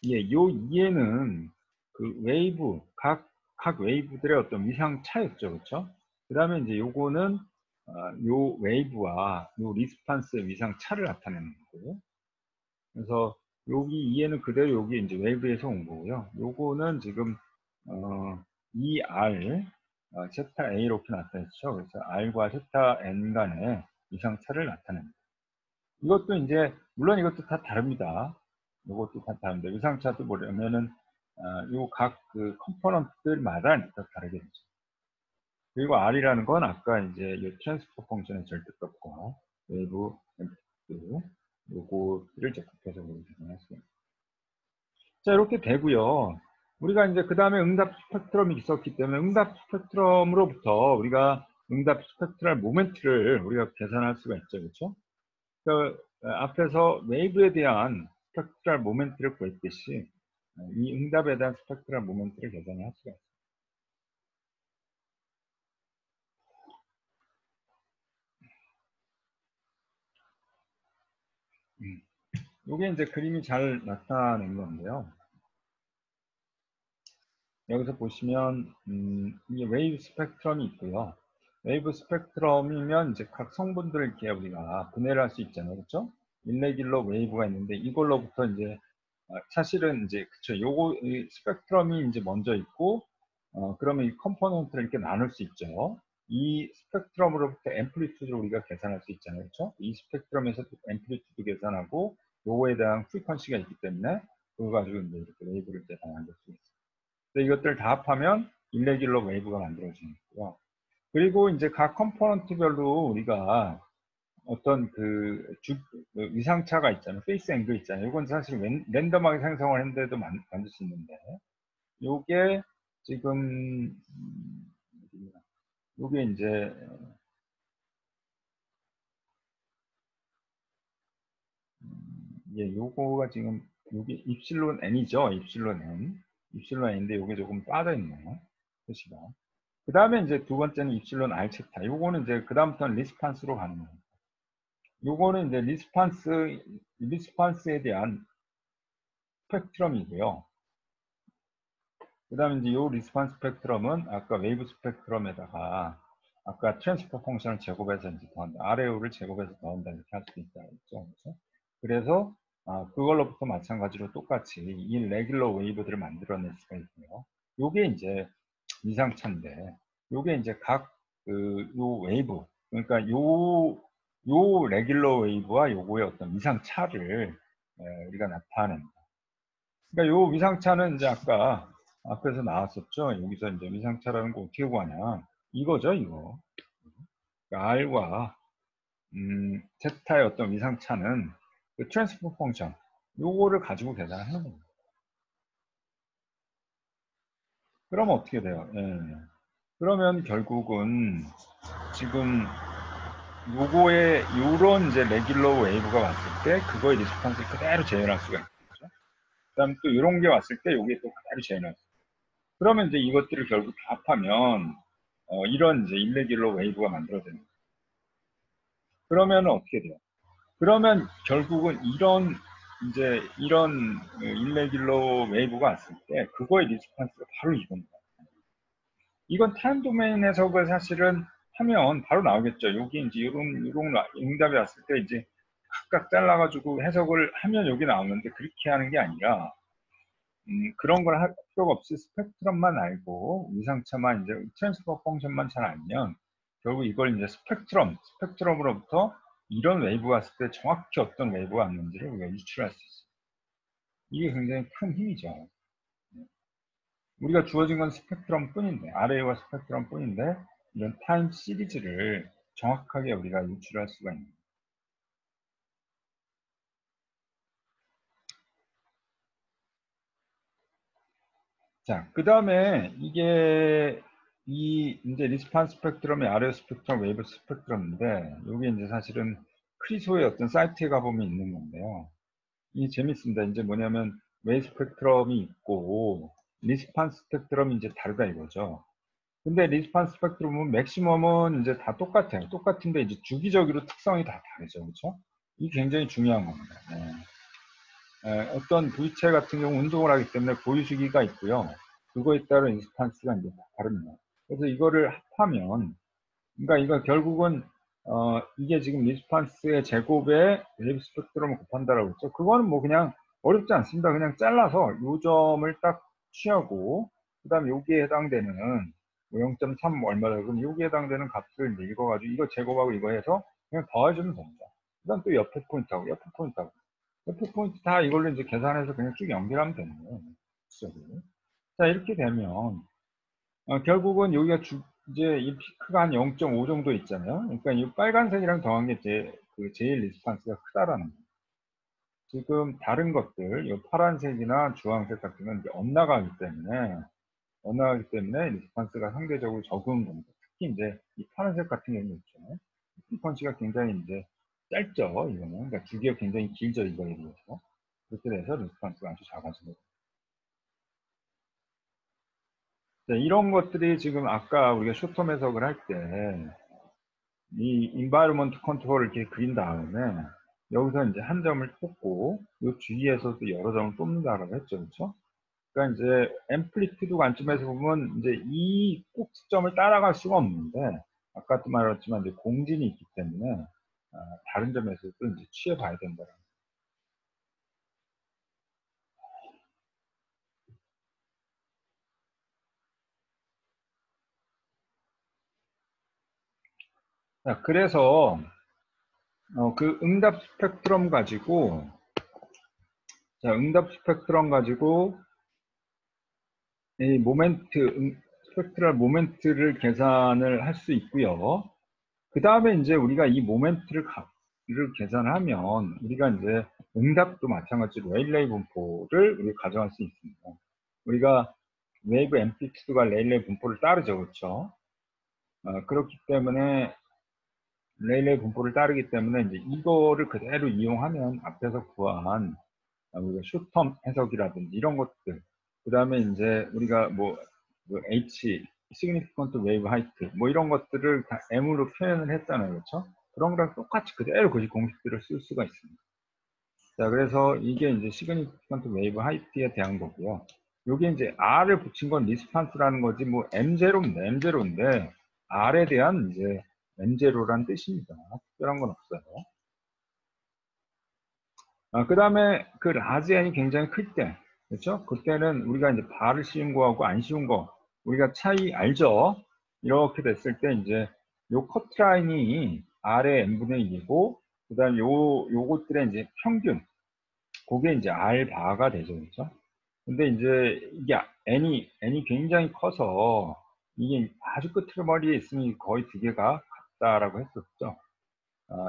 예, 요 이해는 그 웨이브, 각 웨이브들의 어떤 위상 차였죠. 그렇죠? 그 다음에 이제 요거는 요 웨이브와 요 리스판스의 위상 차를 나타내는 거고. 그래서 여기 이해는 그대로 여기 이제 웨이브에서 온 거고요. 요거는 지금 ER, 세타 A 이렇게 나타냈죠. 그래서 R과 세타 N 간의 위상 차를 나타냅니다. 이것도 이제 물론 이것도 다 다릅니다. 이것도 다 다른데 위상차도 보려면은 요 각 그 컴포넌트들마다 다 다르게 되죠. 그리고 R이라는 건 아까 이제 이 트랜스퍼 펑션의 절대값과 외부 앰플리튜드 요거를 이제 곱해서 계산할 수 있습니다. 자, 이렇게 되고요. 우리가 이제 그 다음에 응답 스펙트럼이 있었기 때문에 응답 스펙트럼으로부터 우리가 응답 스펙트럴 모멘트를 우리가 계산할 수가 있죠. 그렇죠? 그 앞에서 웨이브에 대한 스펙트럴 모멘트를 구했듯이 이 응답에 대한 스펙트럴 모멘트를 계산할 수가 있습니다. 이게 이제 그림이 잘 나타낸 건데요. 여기서 보시면 이 웨이브 스펙트럼이 있고요. 웨이브 스펙트럼이면 이제 각 성분들을 이렇게 우리가 분해를 할 수 있잖아요. 그렇죠? 일레귤러 웨이브가 있는데 이걸로부터 이제 사실은 이제 그쵸. 요거 이 스펙트럼이 이제 먼저 있고 그러면 이 컴포넌트를 이렇게 나눌 수 있죠. 이 스펙트럼으로부터 앰플리튜드를 우리가 계산할 수 있잖아요. 그렇죠? 이 스펙트럼에서 앰플리튜드 계산하고 요거에 대한 프리퀀시가 있기 때문에 그거 가지고 이제 이렇게 웨이브를 이제 만들 수 있어요. 이것들 다 합하면 일레귤러 웨이브가 만들어지는 거고요. 그리고 이제 각 컴포넌트별로 우리가 어떤 그 위상차가 있잖아요. 페이스 앵글 있잖아요. 이건 사실 랜덤하게 생성을 했는데도 만들 수 있는데, 요게 지금, 요게 이제, 예, 요거가 지금, 요게 입실론 n이죠. 입실론 n. 입실론 n인데 요게 조금 빠져있네요. 표시가. 그 다음에 이제 두 번째는 입실론 r 체타. 요거는 이제 그 다음부터는 리스판스로 가는 거예요. 요거는 이제 리스판스에 대한 스펙트럼이고요. 그 다음에 이제 요 리스판스 스펙트럼은 아까 웨이브 스펙트럼에다가 아까 트랜스퍼 펑션을 제곱해서 이제 더한다. RAO를 제곱해서 더한다. 이렇게 할 수도 있다. 그렇죠? 그래서 그걸로부터 마찬가지로 똑같이 이 레귤러 웨이브들을 만들어낼 수가 있고요. 요게 이제 이상차인데 요게 이제 요 웨이브 그러니까 요 레귤러 웨이브와 요거의 어떤 위상차를 우리가 나타냅니다. 그러니까 요 위상차는 이제 아까 앞에서 나왔었죠. 여기서 이제 위상차라는 거 어떻게 구하냐. 이거죠, 이거. 그러니까 R과 세타의 어떤 위상차는 그 트랜스포 펑션 요거를 가지고 계산하는 겁니다. 그러면 어떻게 돼요? 예. 그러면 결국은 지금 요거에 요런 이제 레귤러 웨이브가 왔을 때 그거의 리스폰스를 그대로 재현할 수가 있죠. 그다음 또 이런 게 왔을 때 여기에 또 그대로 재현했어요. 그러면 이제 이것들을 결국 합하면 이런 이제 일레귤러 웨이브가 만들어지는 거예요. 그러면 어떻게 돼요? 그러면 결국은 이런 일레귤러 웨이브가 왔을 때 그거의 리스폰스가 바로 이겁니다. 이건 타임 도메인 해석을 사실은 하면 바로 나오겠죠. 여기 이제 이런 응답이 왔을 때 이제 각각 잘라가지고 해석을 하면 여기 나오는데 그렇게 하는 게 아니라 그런 걸 할 필요가 없이 스펙트럼만 알고 위상차만 이제 트랜스퍼 펑션만 잘 알면 결국 이걸 이제 스펙트럼으로부터 이런 웨이브가 왔을 때 정확히 어떤 웨이브가 왔는지를 우리가 유출할 수 있어요. 이게 굉장히 큰 힘이죠. 우리가 주어진 건 스펙트럼 뿐인데, 아레이와 스펙트럼 뿐인데, 이런 타임 시리즈를 정확하게 우리가 유출할 수가 있는. 자, 그 다음에 이게 이제 리스판 스펙트럼이 아레이 스펙트럼, 웨이브 스펙트럼인데, 이게 이제 사실은 크리소의 어떤 사이트에 가보면 있는 건데요. 이 재밌습니다. 이제 뭐냐면, 웨이브 스펙트럼이 있고, 리스판 스펙트럼이 이제 다르다 이거죠. 근데 리스판 스펙트럼은 맥시멈은 이제 다 똑같아요. 똑같은데 이제 주기적으로 특성이 다 다르죠. 그렇죠? 이게 굉장히 중요한 겁니다. 어떤 V체 같은 경우 운동을 하기 때문에 보유시기가 있고요. 그거에 따른 인스턴스가 이제 다릅니다. 그래서 이거를 합하면, 그러니까 이거 결국은 이게 지금 리스판스의 제곱에 웨이브 스펙트럼을 곱한다라고 했죠. 그거는 뭐 그냥 어렵지 않습니다. 그냥 잘라서 요 점을 딱 취하고 그 다음에 여기에 해당되는 뭐 0.3 얼마다 그럼 여기에 해당되는 값을 이제 읽어가지고 이거 제곱하고 이거 해서 그냥 더해주면 됩니다. 그 다음 또 옆에 포인트하고 옆에 포인트 다 이걸로 이제 계산해서 그냥 쭉 연결하면 되는 거예요. 자, 이렇게 되면 결국은 여기가 이제 이 피크가 한 0.5 정도 있잖아요. 그러니까 이 빨간색이랑 더한 게 제일 리스판스가 크다라는 거예요. 지금 다른 것들, 이 파란색이나 주황색 같은 건 이제 엇나가기 때문에 리스판스가 상대적으로 적은 겁니다. 특히 이제 이 파란색 같은 경우는 있죠. 피펀치가 굉장히 이제 짧죠, 이거는. 그러니까 주기가 굉장히 길죠, 이거에 비해서. 그렇게 돼서 리스판스가 아주 작아지는 거예요. 이런 것들이 지금 아까 우리가 쇼텀 해석을 할 때, 이 environment control을 이렇게 그린 다음에, 여기서 이제 한 점을 뽑고, 이 주위에서도 여러 점을 뽑는다라고 했죠. 그렇죠? 그러니까 이제 앰플리튜드 관점에서 보면 이제 이 꼭지점을 따라갈 수가 없는데, 아까도 말했지만 이제 공진이 있기 때문에, 다른 점에서도 이제 취해봐야 된다. 자, 그래서, 그 응답 스펙트럼 가지고, 이 스펙트럴 모멘트를 계산을 할 수 있고요. 그 다음에 이제 우리가 이 모멘트를 계산하면 우리가 이제 응답도 마찬가지로 레일레이 분포를 우리 가정할 수 있습니다. 우리가 웨이브 앰플리튜드가 레일레이 분포를 따르죠, 그렇죠? 그렇기 때문에 레일레이 분포를 따르기 때문에 이제 이거를 그대로 이용하면 앞에서 구한 우리가 숏텀 해석이라든지 이런 것들, 그 다음에 이제 우리가 뭐 H, significant wave height, 뭐 이런 것들을 다 M으로 표현을 했잖아요. 그렇죠? 그런 거랑 똑같이 그대로 그 공식들을 쓸 수가 있습니다. 자, 그래서 이게 이제 significant wave height에 대한 거고요. 요게 이제 R을 붙인 건 리스판스라는 거지, 뭐 M0인데, R에 대한 이제 M0란 뜻입니다. 특별한 건 없어요. 그 다음에 그 라지 n이 굉장히 클 때, 그렇죠? 그때는 우리가 이제 바를 씌운 거하고 안 씌운 거, 우리가 차이 알죠? 이렇게 됐을 때 이제 요 커트라인이 R의 n분의 1이고, 그 다음 요것들의 이제 평균, 그게 이제 R 바가 되죠, 그렇죠? 근데 이제 이게 n이 굉장히 커서 이게 아주 끝머리에 있으니 거의 두 개가 같다라고 했었죠.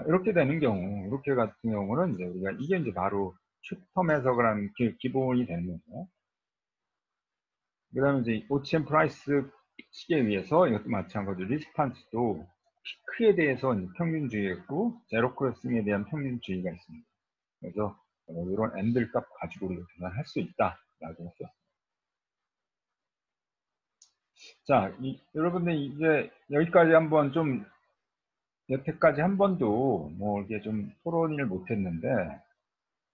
이렇게 되는 경우, 이렇게 같은 경우는 이제 우리가 이게 이제 바로 슈텀 해석을 하는 기본이 되는 거죠. 그 다음에 이제 OCM 프라이스 식에 의해서 이것도 마찬가지로 리스판스도 피크에 대해서 평균주의가 있고 제로 크로싱에 대한 평균주의가 있습니다. 그래서 이런 엔들 값 가지고 우리가 계산할 수 있다라고 했어요. 자, 여러분들 이제 여기까지 한번 좀 여태까지 한 번도 뭐 이게 좀 토론을 못했는데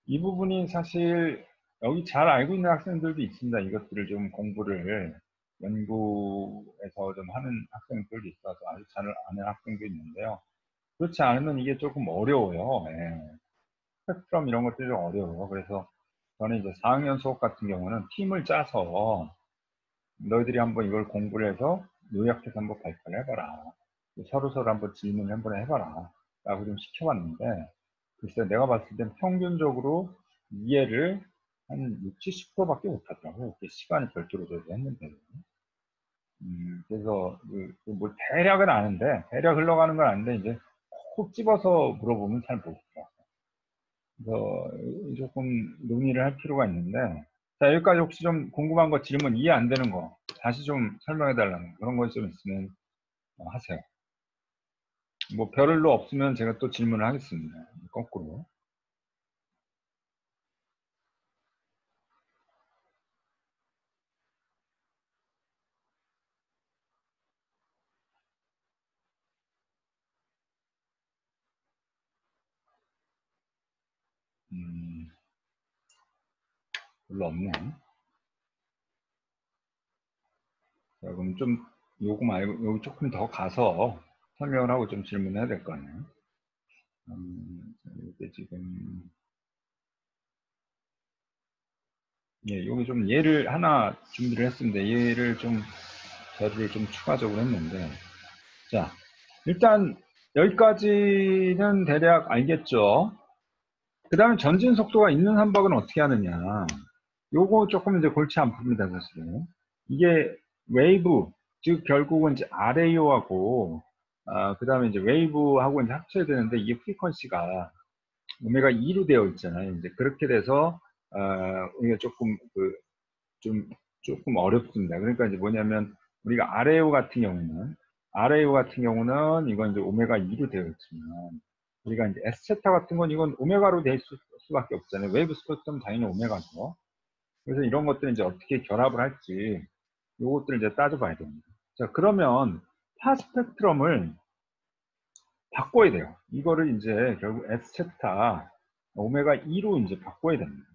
이 부분이 사실 여기 잘 알고 있는 학생들도 있습니다. 이것들을 좀 공부를 연구에서 좀 하는 학생들도 있어서 아주 잘 아는 학생도 있는데요. 그렇지 않으면 이게 조금 어려워요. 예. 스펙트럼 이런 것들이 좀 어려워요. 그래서 저는 이제 4학년 수업 같은 경우는 팀을 짜서 너희들이 한번 이걸 공부를 해서 요약해서 한번 발표를 해봐라. 서로서로 한번 질문을 한번 해봐라. 라고 좀 시켜봤는데, 글쎄 내가 봤을 땐 평균적으로 이해를 한 60, 70%밖에 못하더라고요. 시간이 별도로 줘서 했는데. 그래서 뭐 대략은 아는데, 대략 흘러가는 건 아는데, 이제 콕 집어서 물어보면 잘 모르더라고요. 그래서 조금 논의를 할 필요가 있는데, 자, 여기까지 혹시 좀 궁금한 거, 질문, 이해 안 되는 거, 다시 좀 설명해 달라는 그런 거 좀 있으면 하세요. 뭐 별로 없으면 제가 또 질문을 하겠습니다. 거꾸로. 별로 없네. 자, 그럼 좀 요거 말고 여기 조금 더 가서 설명을 하고 좀 질문해야 될 거 아니에요. 이게 지금 예, 여기 좀 예를 하나 준비를 했습니다. 예를 좀 자료를 좀 추가적으로 했는데, 자, 일단 여기까지는 대략 알겠죠. 그 다음에 전진 속도가 있는 선박은 어떻게 하느냐. 요거 조금 이제 골치 아픕니다, 사실은. 이게 웨이브, 즉 결국은 이제 RAO하고, 그 다음에 이제 웨이브하고 이제 합쳐야 되는데, 이게 프리퀀시가 오메가 2로 되어 있잖아요. 이제 그렇게 돼서, 우리가 조금 조금 어렵습니다. 그러니까 이제 뭐냐면, 우리가 RAO 같은 경우는 이건 이제 오메가 2로 되어 있지만, 우리가 이제 S세타 같은 건 이건 오메가로 될 수밖에 없잖아요. 웨이브 스펙트럼 당연히 오메가죠. 그래서 이런 것들을 이제 어떻게 결합을 할지, 요것들을 이제 따져봐야 됩니다. 자, 그러면 파 스펙트럼을 바꿔야 돼요. 이거를 이제 결국 S세타 오메가 2로 이제 바꿔야 됩니다.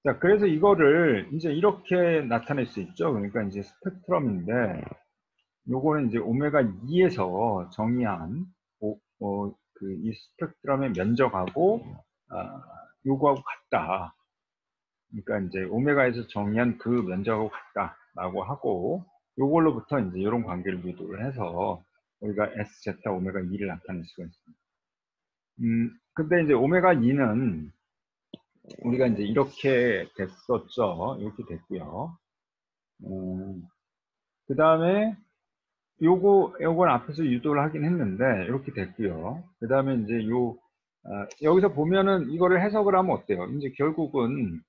자, 그래서 이거를 이제 이렇게 나타낼 수 있죠. 그러니까 이제 스펙트럼인데, 요거는 이제 오메가 2에서 정의한 이 스펙트럼의 면적하고 요거하고 같다. 그러니까 이제 오메가에서 정의한 그 면적하고 같다라고 하고 요걸로부터 이제 이런 관계를 유도를 해서 우리가 S 제타 오메가 2를 나타낼 수가 있습니다. 근데 이제 오메가 2는 우리가 이제 이렇게 됐었죠. 이렇게 됐고요. 그 다음에 요건 앞에서 유도를 하긴 했는데 이렇게 됐고요. 그 다음에 이제 여기서 보면은 이거를 해석을 하면 어때요? 이제 결국은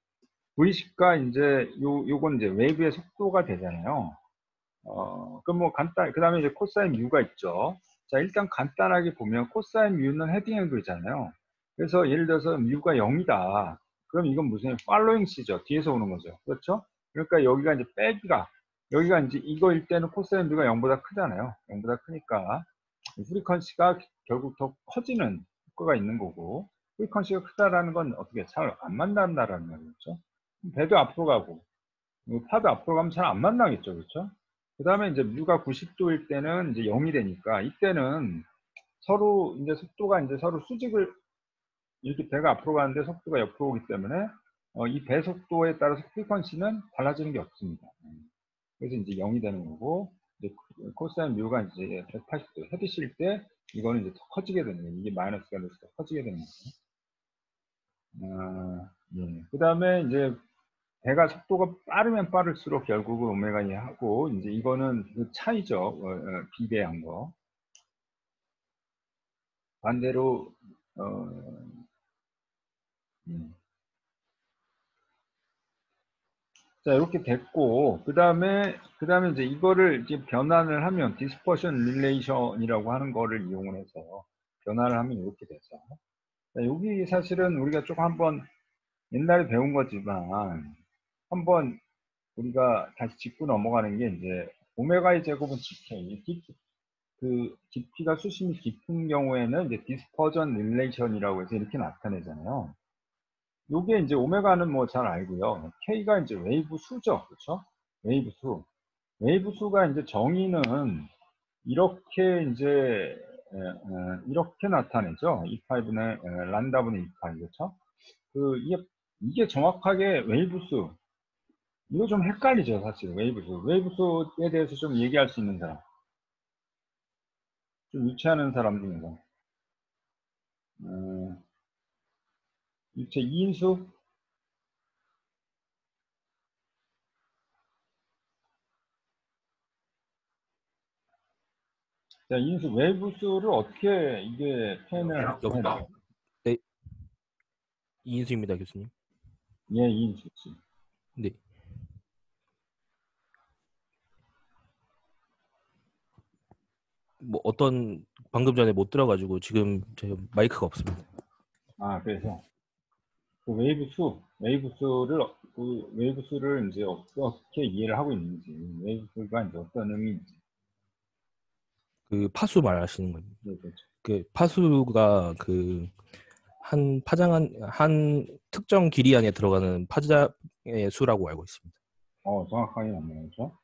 V식과 이제 요건 이제 웨이브의 속도가 되잖아요. 그럼 뭐 그 다음에 이제 코사인 뮤가 있죠. 자, 일단 간단하게 보면 코사인 뮤는 헤딩 앵글이잖아요. 그래서 예를 들어서 뮤가 0이다. 그럼 이건 무슨 팔로잉 C죠. 뒤에서 오는 거죠. 그렇죠? 그러니까 여기가 이제 여기가 이제 이거일 때는 코사인 뮤가 0보다 크잖아요. 0보다 크니까 프리퀀시가 결국 더 커지는 효과가 있는 거고, 프리퀀시가 크다라는 건 어떻게 잘 안 만난다라는 말이죠. 배도 앞으로 가고 파도 앞으로 가면 잘 안 만나겠죠. 그렇죠? 그 다음에 이제 뮤가 90도일 때는 이제 0이 되니까 이때는 서로 이제 속도가 이제 서로 수직을 이렇게 배가 앞으로 가는데 속도가 옆으로 오기 때문에 이 배 속도에 따라서 프리퀀시는 달라지는 게 없습니다. 그래서 이제 0이 되는 거고, 이제 코사인 뮤가 이제 180도 헤드실 때 이거는 이제 더 커지게 되는 거예요. 이게 마이너스가 돼서 더 커지게 되는 거예요. 예. 그 다음에 이제 배가 속도가 빠르면 빠를수록 결국은 오메가 2 하고, 이제 이거는 그 차이죠. 비대한 거. 반대로, 음. 자, 이렇게 됐고, 그 다음에 이제 이거를 이제 변환을 하면, 디스퍼션 릴레이션이라고 하는 거를 이용을 해서 변환을 하면 이렇게 되죠. 자, 여기 사실은 우리가 조금 한번 옛날에 배운 거지만 한번 우리가 다시 짚고 넘어가는 게 이제 오메가의 제곱은 GK, 그 깊이가 수심이 깊은 경우에는 이제 디스퍼전 릴레이션이라고 해서 이렇게 나타내잖아요. 요게 이제 오메가는 뭐 잘 알고요. K가 이제 웨이브 수죠. 그렇죠? 웨이브 수. 웨이브 수가 이제 정의는 이렇게 이제 이렇게 나타내죠. 2파이분의 란다분의 2파이. 그렇죠? 이게 정확하게 웨이브 수. 이거 좀 헷갈리죠, 사실. 웨이브 수. 웨이브 수에 대해서 좀 얘기할 수 있는 사람. 좀 유치하는 사람 중에서. 유체 2인수? 자, 2인수 웨이브 수를 어떻게 이게 표현을 여기 해야 돼요? 네, 이인수입니다, 교수님. 예, 2인수지. 네. 뭐 어떤 방금 전에 못 들어가지고 지금 제 마이크가 없습니다. 아, 그래서 그 웨이브 수를 이제 어떻게 이해를 하고 있는지, 웨이브 수가 이제 어떤 의미인지. 그 파수 말하시는 겁니다. 네, 그렇죠. 그 파수가 그 한 특정 길이 안에 들어가는 파장의 수라고 알고 있습니다. 정확하게 맞네요. 그렇죠?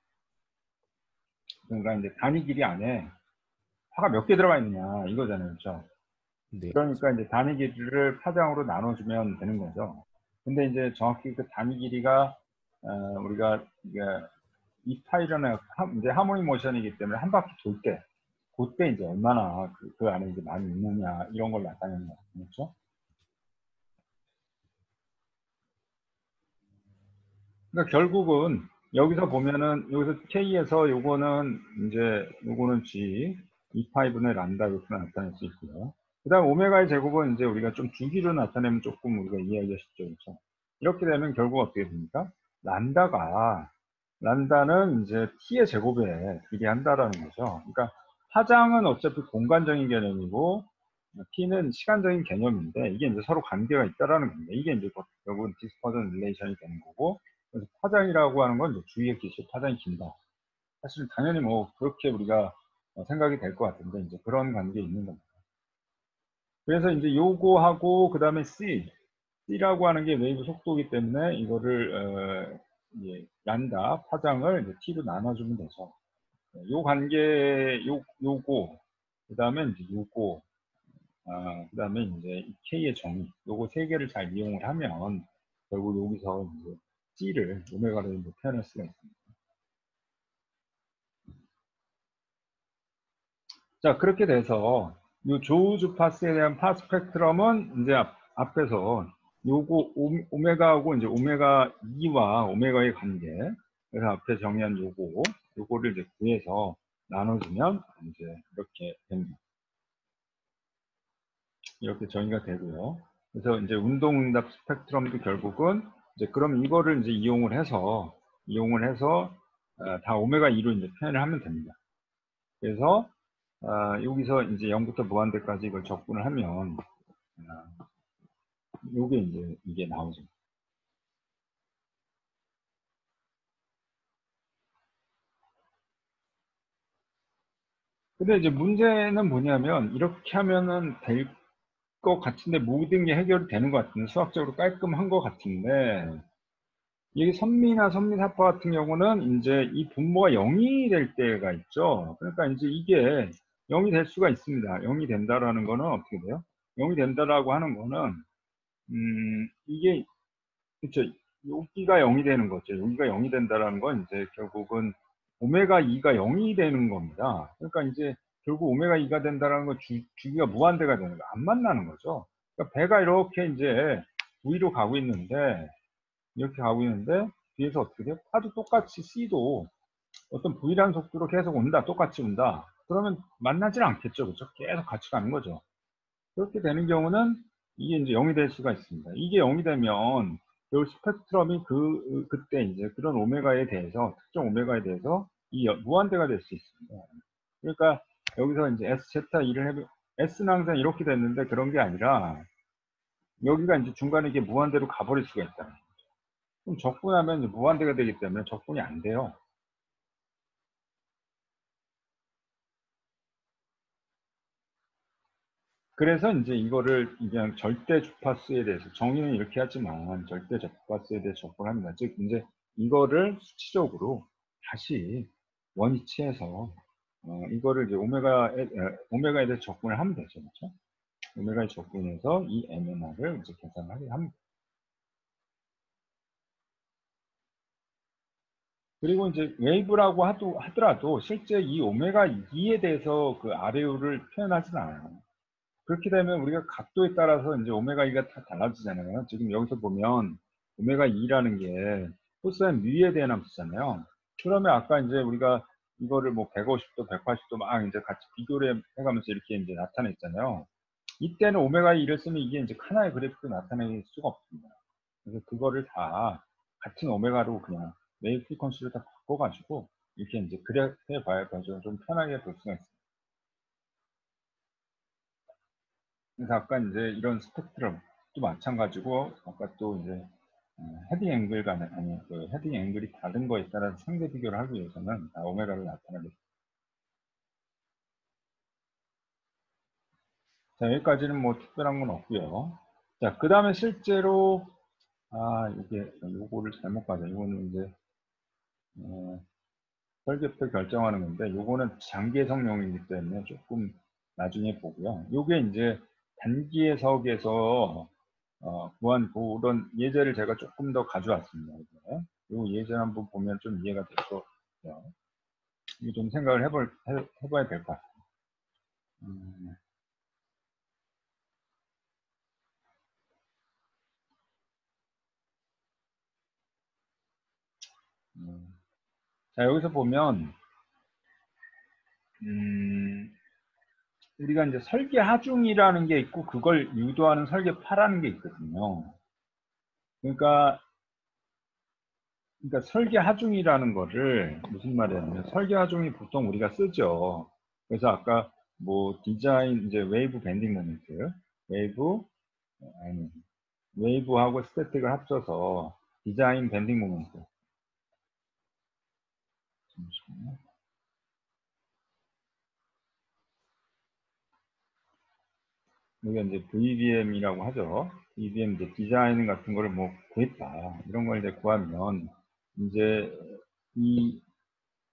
그러니까 이제 단위 길이 안에 파가 몇 개 들어가 있느냐, 이거잖아요. 그렇죠? 네. 그러니까 이제 단위 길이를 파장으로 나눠주면 되는 거죠. 근데 이제 정확히 그 단위 길이가, 우리가, 이게 이 파이런의 이제 하모니 모션이기 때문에 한 바퀴 돌 때, 그때 이제 얼마나 그 안에 이제 많이 있느냐, 이런 걸 나타내는 거죠. 그렇죠? 그러니까 결국은 여기서 보면은, 여기서 K에서 요거는 이제, 요거는 G, 2파이분의 란다 이렇게 나타낼 수 있고요. 그 다음 오메가의 제곱은 이제 우리가 좀 주기로 나타내면 조금 우리가 이해하기가 쉽죠. 그렇죠? 이렇게 되면 결국 어떻게 됩니까? 란다는 이제 T의 제곱에 비례한다라는 거죠. 그러니까 파장은 어차피 공간적인 개념이고, T는 시간적인 개념인데, 이게 이제 서로 관계가 있다라는 겁니다. 이게 이제 결국은 디스퍼전 릴레이션이 되는 거고, 그래서 파장이라고 하는 건 이제 주위의 기수 파장이 긴다. 사실은 당연히 뭐 그렇게 우리가 생각이 될 것 같은데 이제 그런 관계에 있는 겁니다. 그래서 이제 요거하고 그 다음에 C라고 하는 게 웨이브 속도이기 때문에 이거를 란다 파장을 이제 T로 나눠주면 되죠. 요 관계 요거 그 다음에 이제 요거 그 다음에 이제 K의 정의 요거 세 개를 잘 이용을 하면 결국 여기서 이제 C를 오메가로 표현할 수가 있습니다. 자, 그렇게 돼서 이 조우주 파스에 대한 파 스펙트럼은 이제 앞에서 요거 오메가하고 이제 오메가 2와 오메가의 관계, 그래서 앞에 정의한 요거를 이제 구해서 나눠주면 이제 이렇게 됩니다. 이렇게 정의가 되고요. 그래서 이제 운동응답 스펙트럼도 결국은 이제 그럼 이거를 이제 이용을 해서 다 오메가 2로 이제 표현을 하면 됩니다. 그래서 여기서 이제 0부터 무한대까지 이걸 적분을 하면 요게 이제 이게 나오죠. 근데 이제 문제는 뭐냐면 이렇게 하면은 될 것 같은데 모든 게 해결이 되는 것 같은데 수학적으로 깔끔한 것 같은데 이게 선미사파 같은 경우는 이제 이 분모가 0이 될 때가 있죠. 그러니까 이제 이게 0이 될 수가 있습니다. 0이 된다라는 거는 어떻게 돼요? 0이 된다라고 하는 거는 이게 그렇죠. 여기가 0이 되는 거죠. 여기가 0이 된다라는 건 이제 결국은 오메가 2가 0이 되는 겁니다. 그러니까 이제 결국 오메가 2가 된다라는 건 주기가 무한대가 되는 거, 안 만나는 거죠. 그러니까 배가 이렇게 이제 V로 가고 있는데, 이렇게 가고 있는데, 뒤에서 어떻게 돼요? 파도 똑같이 C도 어떤 V라는 속도로 계속 온다, 똑같이 온다. 그러면 만나질 않겠죠. 그렇죠? 계속 같이 가는 거죠. 그렇게 되는 경우는 이게 이제 0이 될 수가 있습니다. 이게 0이 되면 요 스펙트럼이 그때 이제 그런 오메가에 대해서, 특정 오메가에 대해서 무한대가 될 수 있습니다. 그러니까 여기서 이제 S, 제타 2를 해보, S는 항상 이렇게 됐는데 그런 게 아니라 여기가 이제 중간에 이게 무한대로 가버릴 수가 있다. 그럼 적분하면 이제 무한대가 되기 때문에 적분이 안 돼요. 그래서 이제 이거를 그냥 절대 주파수에 대해서 정의는 이렇게 하지만 절대 주파수에 대해서 접근합니다. 즉 이제 이거를 수치적으로 다시 원위치해서 이거를 이제 오메가에 대해서 접근을 하면 되죠, 그렇죠? 오메가에 접근해서 이 MNR을 이제 계산하게 합니다. 그리고 이제 웨이브라고 하더라도 실제 이 오메가 2에 대해서 그 RAU를 표현하지는 않아요. 그렇게 되면 우리가 각도에 따라서 이제 오메가 2가 다 달라지잖아요. 지금 여기서 보면 오메가 2라는 게 코사인 뮤에 대한 함수잖아요. 그러면 아까 이제 우리가 이거를 뭐 150도, 180도 막 이제 같이 비교를 해가면서 이렇게 이제 나타냈잖아요. 이때는 오메가 2를 쓰면 이게 이제 하나의 그래프로 나타낼 수가 없습니다. 그래서 그거를 다 같은 오메가로 그냥 메인 프리퀀시를 다 바꿔가지고 이렇게 이제 그래프 해봐야 좀 편하게 볼 수가 있습니다. 그래서 아까 이제 이런 스펙트럼도 마찬가지고 아까 또 이제 헤딩 앵글 간에 아니 그 헤딩 앵글이 다른 거에 따라 상대 비교를 하기 위해서는 다 오메가를 나타내겠습니다. 자, 여기까지는 뭐 특별한 건 없고요. 자, 그 다음에 실제로 이게 요거를 잘못 가져. 이거는 이제 설계표 결정하는 건데 요거는 장기 해석용이기 때문에 조금 나중에 보고요. 요게 이제 단기 해석에서 구한 그런 예제를 제가 조금 더 가져왔습니다. 이 예제 한번 보면 좀 이해가 될 것 같아요. 이거 좀 생각을 해봐야 될 것 같아요. 자, 여기서 보면 우리가 이제 설계 하중이라는 게 있고 그걸 유도하는 설계파라는 게 있거든요. 그러니까 설계 하중이라는 거를 무슨 말이냐면 설계 하중이 보통 우리가 쓰죠. 그래서 아까 뭐 디자인 이제 웨이브 밴딩 모멘트, 웨이브하고 스태틱을 합쳐서 디자인 밴딩 모멘트. 잠시만요. 이게 이제 VBM이라고 하죠. VBM 이제 디자인 같은 거를 뭐 구했다. 이런 걸 이제 구하면 이제 이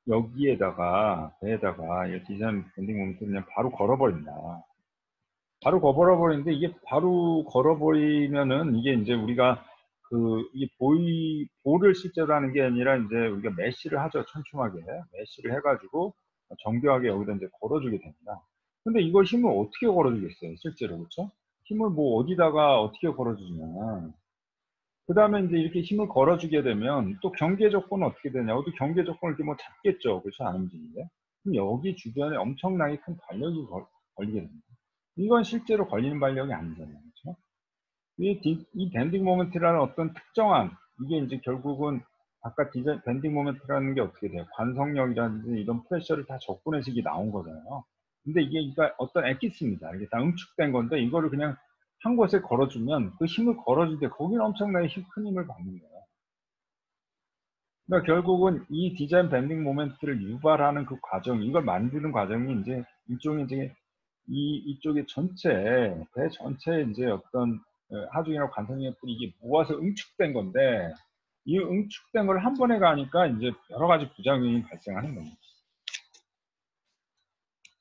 여기에다가 배에다가 이 디자인 밴딩 모멘트 그냥 바로 걸어버린다. 바로 걸어버리는데 이게 바로 걸어버리면은 이게 이제 우리가 이게 볼을 실제로 하는 게 아니라 이제 우리가 메쉬를 하죠. 촘촘하게. 메쉬를 해가지고 정교하게 여기다 이제 걸어주게 됩니다. 근데 이걸 힘을 어떻게 걸어주겠어요? 실제로. 그렇죠? 힘을 뭐 어디다가 어떻게 걸어주냐. 그 다음에 이제 이렇게 힘을 걸어주게 되면 또 경계 조건은 어떻게 되냐. 또 경계 조건을 이렇게 뭐 잡겠죠. 그렇죠? 안 움직이게. 그럼 여기 주변에 엄청나게 큰 발력이 걸리게 됩니다. 이건 실제로 걸리는 발력이 아니잖아요. 그렇죠? 이 밴딩 모멘트라는 어떤 특정한, 이게 이제 결국은 아까 밴딩 모멘트라는 게 어떻게 돼요? 관성력이라든지 이런 프레셔를 다 적분해서 이게 나온 거잖아요. 근데 이게 어떤 엑기스입니다. 이게 다 응축된 건데 이거를 그냥 한 곳에 걸어주면 그 힘을 걸어줄 때 거기는 엄청나게 큰 힘을 받는 거예요. 그러니까 결국은 이 디자인 밴딩 모멘트를 유발하는 그 과정, 이걸 만드는 과정이 이제 일종의 이제 이쪽에 배 전체에 이제 어떤 하중이나 관성의 뿔이 이게 모아서 응축된 건데 이 응축된 걸 한 번에 가니까 이제 여러 가지 부작용이 발생하는 겁니다.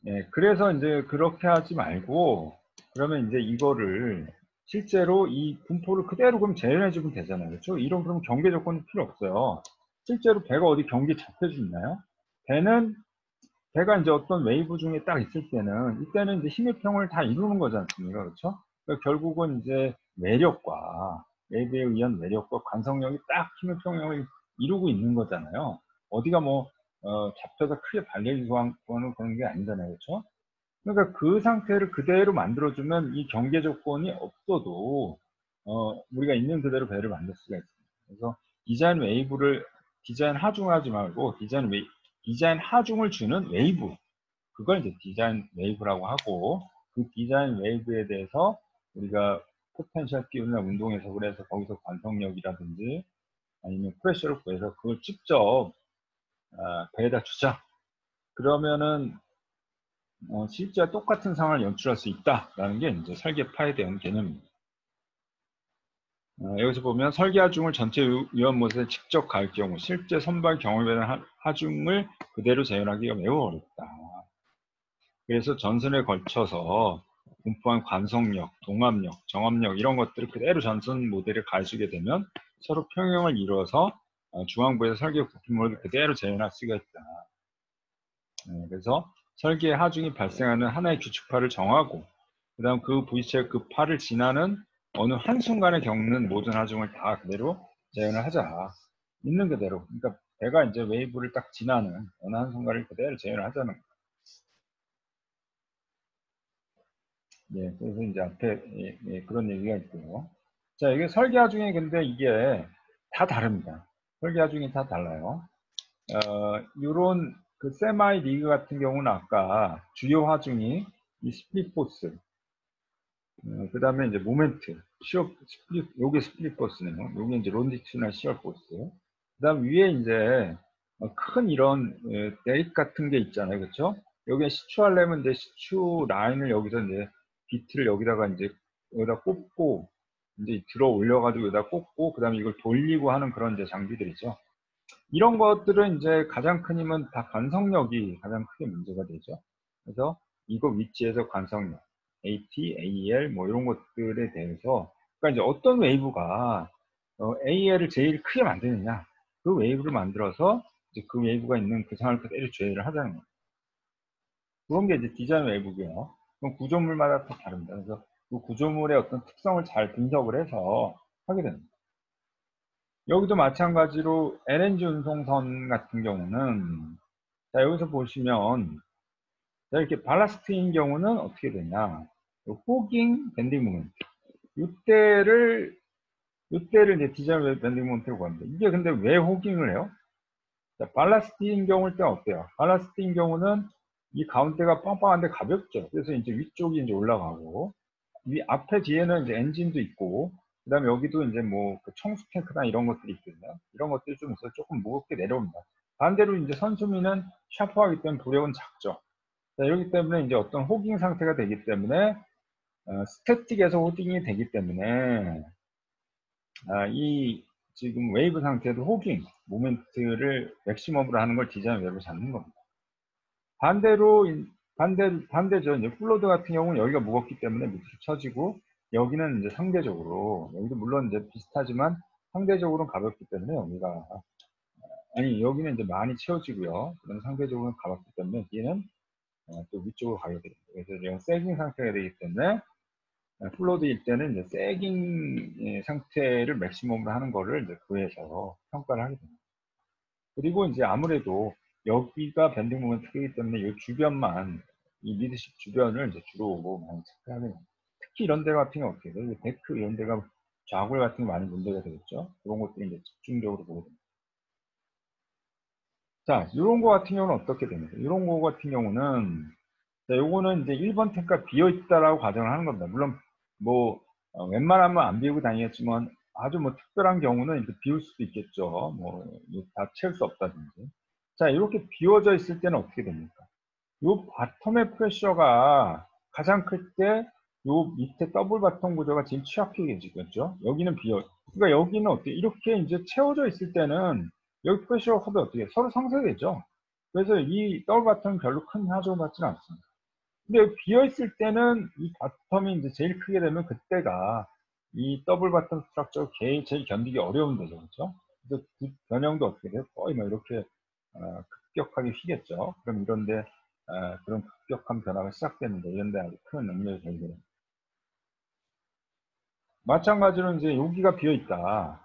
예, 그래서 이제 그렇게 하지 말고 그러면 이제 이거를 실제로 이 분포를 그대로 그럼 재현해 주면 되잖아요. 그렇죠? 이런 그럼 경계 조건이 필요 없어요. 실제로 배가 어디 경계 잡혀져 있나요? 배가 이제 어떤 웨이브 중에 딱 있을 때는 이때는 이제 힘의 평을 다 이루는 거지 않습니까? 그렇죠? 그러니까 결국은 이제 매력과 웨이브에 의한 매력과 관성력이 딱 힘의 평형을 이루고 있는 거잖아요. 어디가 뭐 잡혀서 크게 발열이 구하는 그런 게 아니잖아요. 그렇죠? 그러니까 그 상태를 그대로 만들어주면 이 경계 조건이 없어도 우리가 있는 그대로 배를 만들 수가 있습니다. 그래서 디자인 하중하지 말고 디자인 하중을 주는 웨이브, 그걸 이제 디자인 웨이브라고 하고 그 디자인 웨이브에 대해서 우리가 포텐셜 띄우는 운동에서 그래서 거기서 관성력이라든지 아니면 프레셔를 구해서 그걸 직접 배에다 주자. 그러면은 실제 똑같은 상황을 연출할 수 있다라는 게 이제 설계파에 대한 개념입니다. 여기서 보면 설계 하중을 전체 위원 모델에 직접 가할 경우 실제 선발 경험에 대한 하중을 그대로 재현하기가 매우 어렵다. 그래서 전선에 걸쳐서 분포한 관성력, 동압력, 정압력 이런 것들을 그대로 전선 모델에 가해주게 되면 서로 평형을 이루어서 중앙부에서 설계 부품을 그대로 재현할 수가 있다. 그래서 설계 하중이 발생하는 하나의 규칙파를 정하고 그 다음 그 부위체 그 파를 지나는 어느 한순간에 겪는 모든 하중을 다 그대로 재현을 하자. 있는 그대로. 그러니까 배가 이제 웨이브를 딱 지나는 어느 한순간을 그대로 재현을 하자는 거예요. 예, 그래서 이제 앞에 그런 얘기가 있고요. 자, 이게 설계하 중에 근데 이게 다 다릅니다. 설계하 중에 다 달라요. 요런 그 세마이 리그 같은 경우는 아까 주요 하중이 이 스플릿 포스, 그 다음에 이제 모멘트, 시어 스플릿, 요게 스플릿 포스네요. 요게 이제 론디튜나 시어 포스. 그 다음 위에 이제 큰 이런 네릿 같은 게 있잖아요. 그렇죠? 여기에 시추하려면 이제 시추 라인을 여기서 이제 비트를 여기다가 이제 여기다 꽂고 이제 들어 올려가지고 여기다 꽂고 그 다음에 이걸 돌리고 하는 그런 이제 장비들이죠. 이런 것들은 이제 가장 큰 힘은 다 관성력이 가장 크게 문제가 되죠. 그래서 이거 위치에서 관성력, AT, AL 뭐 이런 것들에 대해서 그러니까 이제 어떤 웨이브가 AL을 제일 크게 만드느냐 그 웨이브를 만들어서 이제 그 웨이브가 있는 그 상황을 그대로 조회를 하자는 거예요. 그런 게 이제 디자인 웨이브고요. 그럼 구조물마다 다 다릅니다. 그래서 그 구조물의 어떤 특성을 잘 분석을 해서 하게 됩니다. 여기도 마찬가지로 LNG 운송선 같은 경우는 자 여기서 보시면 자, 이렇게 발라스트인 경우는 어떻게 되냐 호깅 밴딩 모멘트 이때를 이제 디자인 밴딩 모멘트라고 합니다. 이게 근데 왜 호깅을 해요? 자, 발라스트인 경우일 때 어때요? 발라스트인 경우는 이 가운데가 빵빵한데 가볍죠. 그래서 이제 위쪽이 이제 올라가고 위 앞에 뒤에는 이제 엔진도 있고 그다음에 여기도 이제 뭐그 청수 탱크나 이런 것들이 있거든요. 이런 것들이 좀 있어서 조금 무겁게 내려옵니다. 반대로 이제 선수미는 샤프하기 때문에 부력은 작죠. 자, 이렇기 때문에 이제 어떤 호깅 상태가 되기 때문에 스태틱에서 호깅이 되기 때문에 이 지금 웨이브 상태도 호깅 모멘트를 맥시멈으로 하는 걸 디자인 웨이브로 잡는 겁니다. 반대로 반대죠. 이제 플로드 같은 경우는 여기가 무겁기 때문에 밑으로 쳐지고 여기는 이제 상대적으로 여기도 물론 이제 비슷하지만 상대적으로는 가볍기 때문에 여기가 아니 여기는 이제 많이 채워지고요. 그럼 상대적으로는 가볍기 때문에 얘는 또 위쪽으로 가게 됩니다. 그래서 지금 세깅 상태가 되기 때문에 플로드일 때는 이제 세깅 상태를 맥시멈으로 하는 거를 이제 구해서 평가를 하게 됩니다. 그리고 이제 아무래도 여기가 밴딩 모멘트이기 때문에 이 주변만 이 미드십 주변을 이제 주로 많이 체크하게 됩니다. 특히 이런 데 같은 경우 어떻게 돼요? 데크 이런 데가 좌골 같은 게 많이 문제가 되겠죠. 그런 것들이 이제 집중적으로 보게 됩니다. 자, 이런 거 같은 경우는 어떻게 됩니까? 이런 거 같은 경우는 자, 요거는 이제 1번 탱크가 비어있다라고 가정을 하는 겁니다. 물론, 뭐, 웬만하면 안 비우고 다니겠지만, 아주 뭐 특별한 경우는 이렇게 비울 수도 있겠죠. 뭐, 다 채울 수 없다든지. 자, 이렇게 비워져 있을 때는 어떻게 됩니까? 요 바텀의 프레셔가 가장 클 때, 요 밑에 더블 바텀 구조가 제일 취약해지겠죠. 여기는 그러니까 여기는 어떻게, 이렇게 이제 채워져 있을 때는, 여기 프레셔가 커도 어떻게, 서로 상쇄되죠. 그래서 이 더블 바텀은 별로 큰 하조 같지는 않습니다. 근데 비어있을 때는 이 바텀이 이제 제일 크게 되면 그때가 이 더블 바텀 스트럭처 제일 견디기 어려운 데죠. 그렇죠? 그래서 그 변형도 어떻게 돼요? 거의 뭐 이렇게 급격하게 휘겠죠. 그럼 이런데 그런 급격한 변화가 시작되는데 이런데 아주 큰 능력이 발휘돼요. 마찬가지로 이제 여기가 비어있다.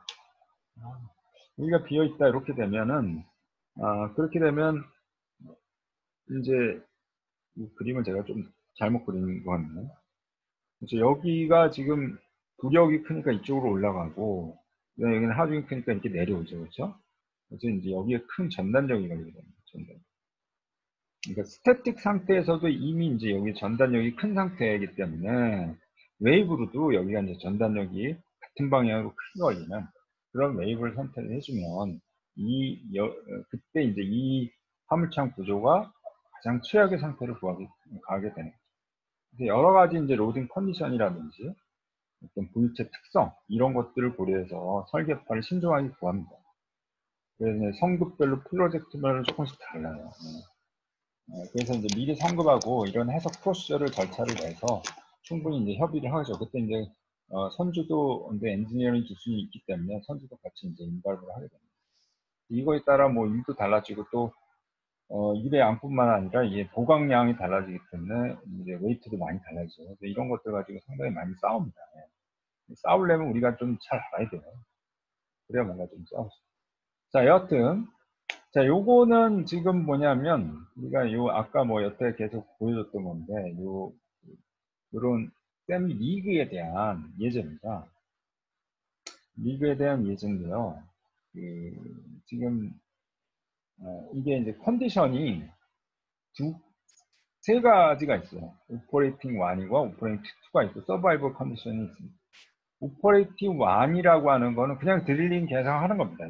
여기가 비어있다 이렇게 되면은 그렇게 되면 이제 이 그림을 제가 좀 잘못 그린 것 같네요. 그래서 여기가 지금 부력이 크니까 이쪽으로 올라가고, 여기는 하중이 크니까 이렇게 내려오죠. 그렇죠? 그래서 이제 여기에 큰 전단력이 걸리게 됩니다. 전단. 그러니까 스태틱 상태에서도 이미 이제 여기 전단력이 큰 상태이기 때문에 웨이브로도 여기가 이제 전단력이 같은 방향으로 크게 걸리는 그런 웨이브를 선택을 해주면 그때 이제 이 화물창 구조가 가장 최악의 상태로 가게 되는 거죠. 여러 가지 이제 로딩 컨디션이라든지 어떤 부위체 특성 이런 것들을 고려해서 설계파를 신중하게 구합니다. 그래서 성급별로 프로젝트별로 조금씩 달라요. 그래서 이제 미리 성급하고 이런 해석 프로시저를 절차를 내서 충분히 이제 협의를 하죠. 그때 이제 선주도 이제 엔지니어링 기술이 있기 때문에 선주도 같이 이제 인발브를 하게 됩니다. 이거에 따라 뭐 일도 달라지고 또 일의 양뿐만 아니라 이게 보강량이 달라지기 때문에 이제 웨이트도 많이 달라지죠. 그래서 이런 것들 가지고 상당히 많이 싸웁니다. 싸우려면 우리가 좀 잘 알아야 돼요. 그래야 뭔가 좀 싸우죠. 자, 여하튼 자, 요거는 지금 뭐냐면 우리가 요 아까 뭐 여태 계속 보여줬던 건데 요런 쌤 리그에 대한 예제입니다. 리그에 대한 예제인데요. 지금 이게 이제 컨디션이 세 가지가 있어요. 오퍼레이팅 1이고 오퍼레이팅 2가 있고 서바이벌 컨디션이 있습니다. 오퍼레이팅 1이라고 하는 거는 그냥 드릴링 계산하는 겁니다.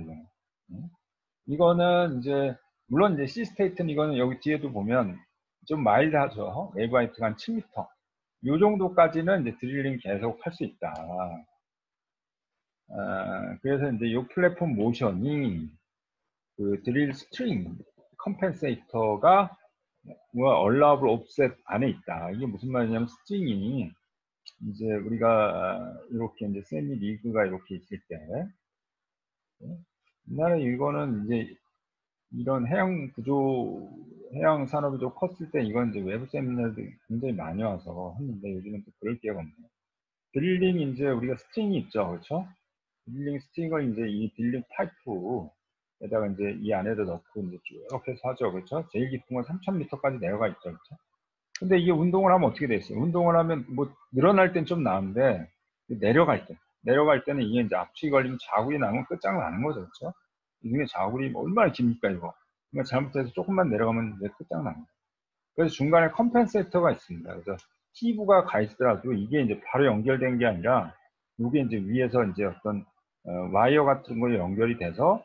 이거는 이제 물론 이제 C스테이트는 이거는 여기 뒤에도 보면 좀 마일드하죠. 웨이브 하이트가 한 7m. 요 정도까지는 이제 드릴링 계속 할 수 있다. 그래서 이제 요 플랫폼 모션이 그 드릴 스트링 컴펜세이터가 뭐 얼라블 옵셋 안에 있다. 이게 무슨 말이냐면 스트링이 이제 우리가 이렇게 이제 세미 리그가 이렇게 있을 때 옛날에 이거는 이제 이런 해양 구조, 해양 산업이 좀 컸을 때 이건 이제 외부 세미나들이 굉장히 많이 와서 했는데 요즘은 또 그럴 기회가 없네요. 드릴링 이제 우리가 스트링이 있죠. 그렇죠? 드릴링 스트링을 이제 이 드릴링 파이프에다가 이제 이 안에다 넣고 이제 쭉 이렇게 해서 하죠. 그렇죠? 제일 깊은 건 3000m까지 내려가 있죠. 그렇죠? 근데 이게 운동을 하면 어떻게 돼 있어요? 운동을 하면 뭐 늘어날 땐 좀 나은데 내려갈 때는 이게 이제 압축이 걸리면 자국이 나면 끝장나는 거죠. 그렇죠? 이게 자국이 얼마나 깁니까 이거? 그러니까 잘못해서 조금만 내려가면 이제 끝장납니다. 그래서 중간에 컴펜세이터가 있습니다. 그래서 티브가 가 있더라도 이게 이제 바로 연결된 게 아니라 이게 이제 위에서 이제 어떤 와이어 같은 거 연결이 돼서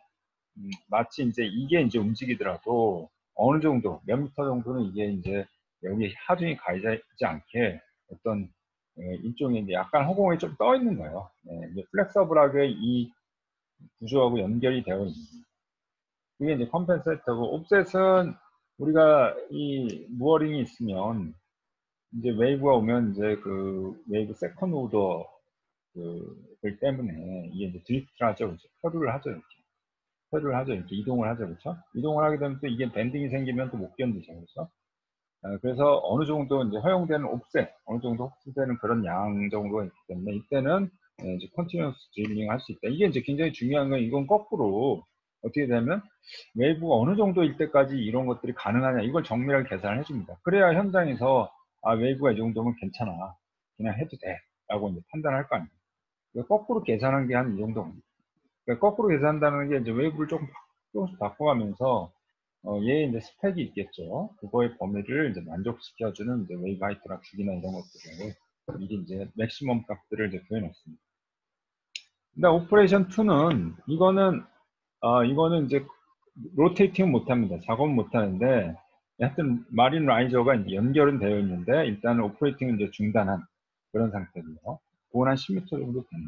마치 이제 이게 이제 움직이더라도 어느 정도 몇 미터 정도는 이게 이제 여기 하중이 가지 않게 어떤 일종의 이제 약간 허공에 좀 떠 있는 거예요. 이제 플렉서블하게 이 구조하고 연결이 되어 있는 거예요. 그게 이제 컴펜세이터고 옵셋은 우리가 이 무어링이 있으면 이제 웨이브가 오면 이제 그 웨이브 세컨 오더 그 때문에 이게 이제 드리프트를 하죠. 그렇죠? 펴류를 하죠. 이렇게. 펴류를 하죠. 이렇게 이동을 하죠. 그렇죠? 이동을 하게 되면 또 이게 밴딩이 생기면 또 못 견디죠. 그렇죠? 그래서 어느 정도 이제 허용되는 옵셋, 어느 정도 흡수되는 그런 양 정도가 있기 때문에 이때는 이제 컨티뉴어스 드릴링 할 수 있다. 이게 이제 굉장히 중요한 건 이건 거꾸로 어떻게 되면 웨이브가 어느 정도일 때까지 이런 것들이 가능하냐 이걸 정밀하게 계산을 해줍니다. 그래야 현장에서 아 웨이브가 이 정도면 괜찮아 그냥 해도 돼 라고 이제 판단할 거 아니에요. 거꾸로 계산한 게 한 이 정도입니다. 그러니까 거꾸로 계산한다는 게 이제 웨이브를 조금씩 바꿔가면서 얘 이제 스펙이 있겠죠. 그거의 범위를 이제 만족시켜주는 이제 웨이브 하이트나 주기나 이런 것들을 미리 이제 맥시멈 값들을 이제 구해놓습니다. 근데 오퍼레이션 2는 이거는 이제 로테이팅 못합니다. 작업은 못하는데 하여튼 마린 라이저가 이제 연결은 되어 있는데 일단은 오퍼레이팅은 이제 중단한 그런 상태고요. 그건 한 10m 정도 되는.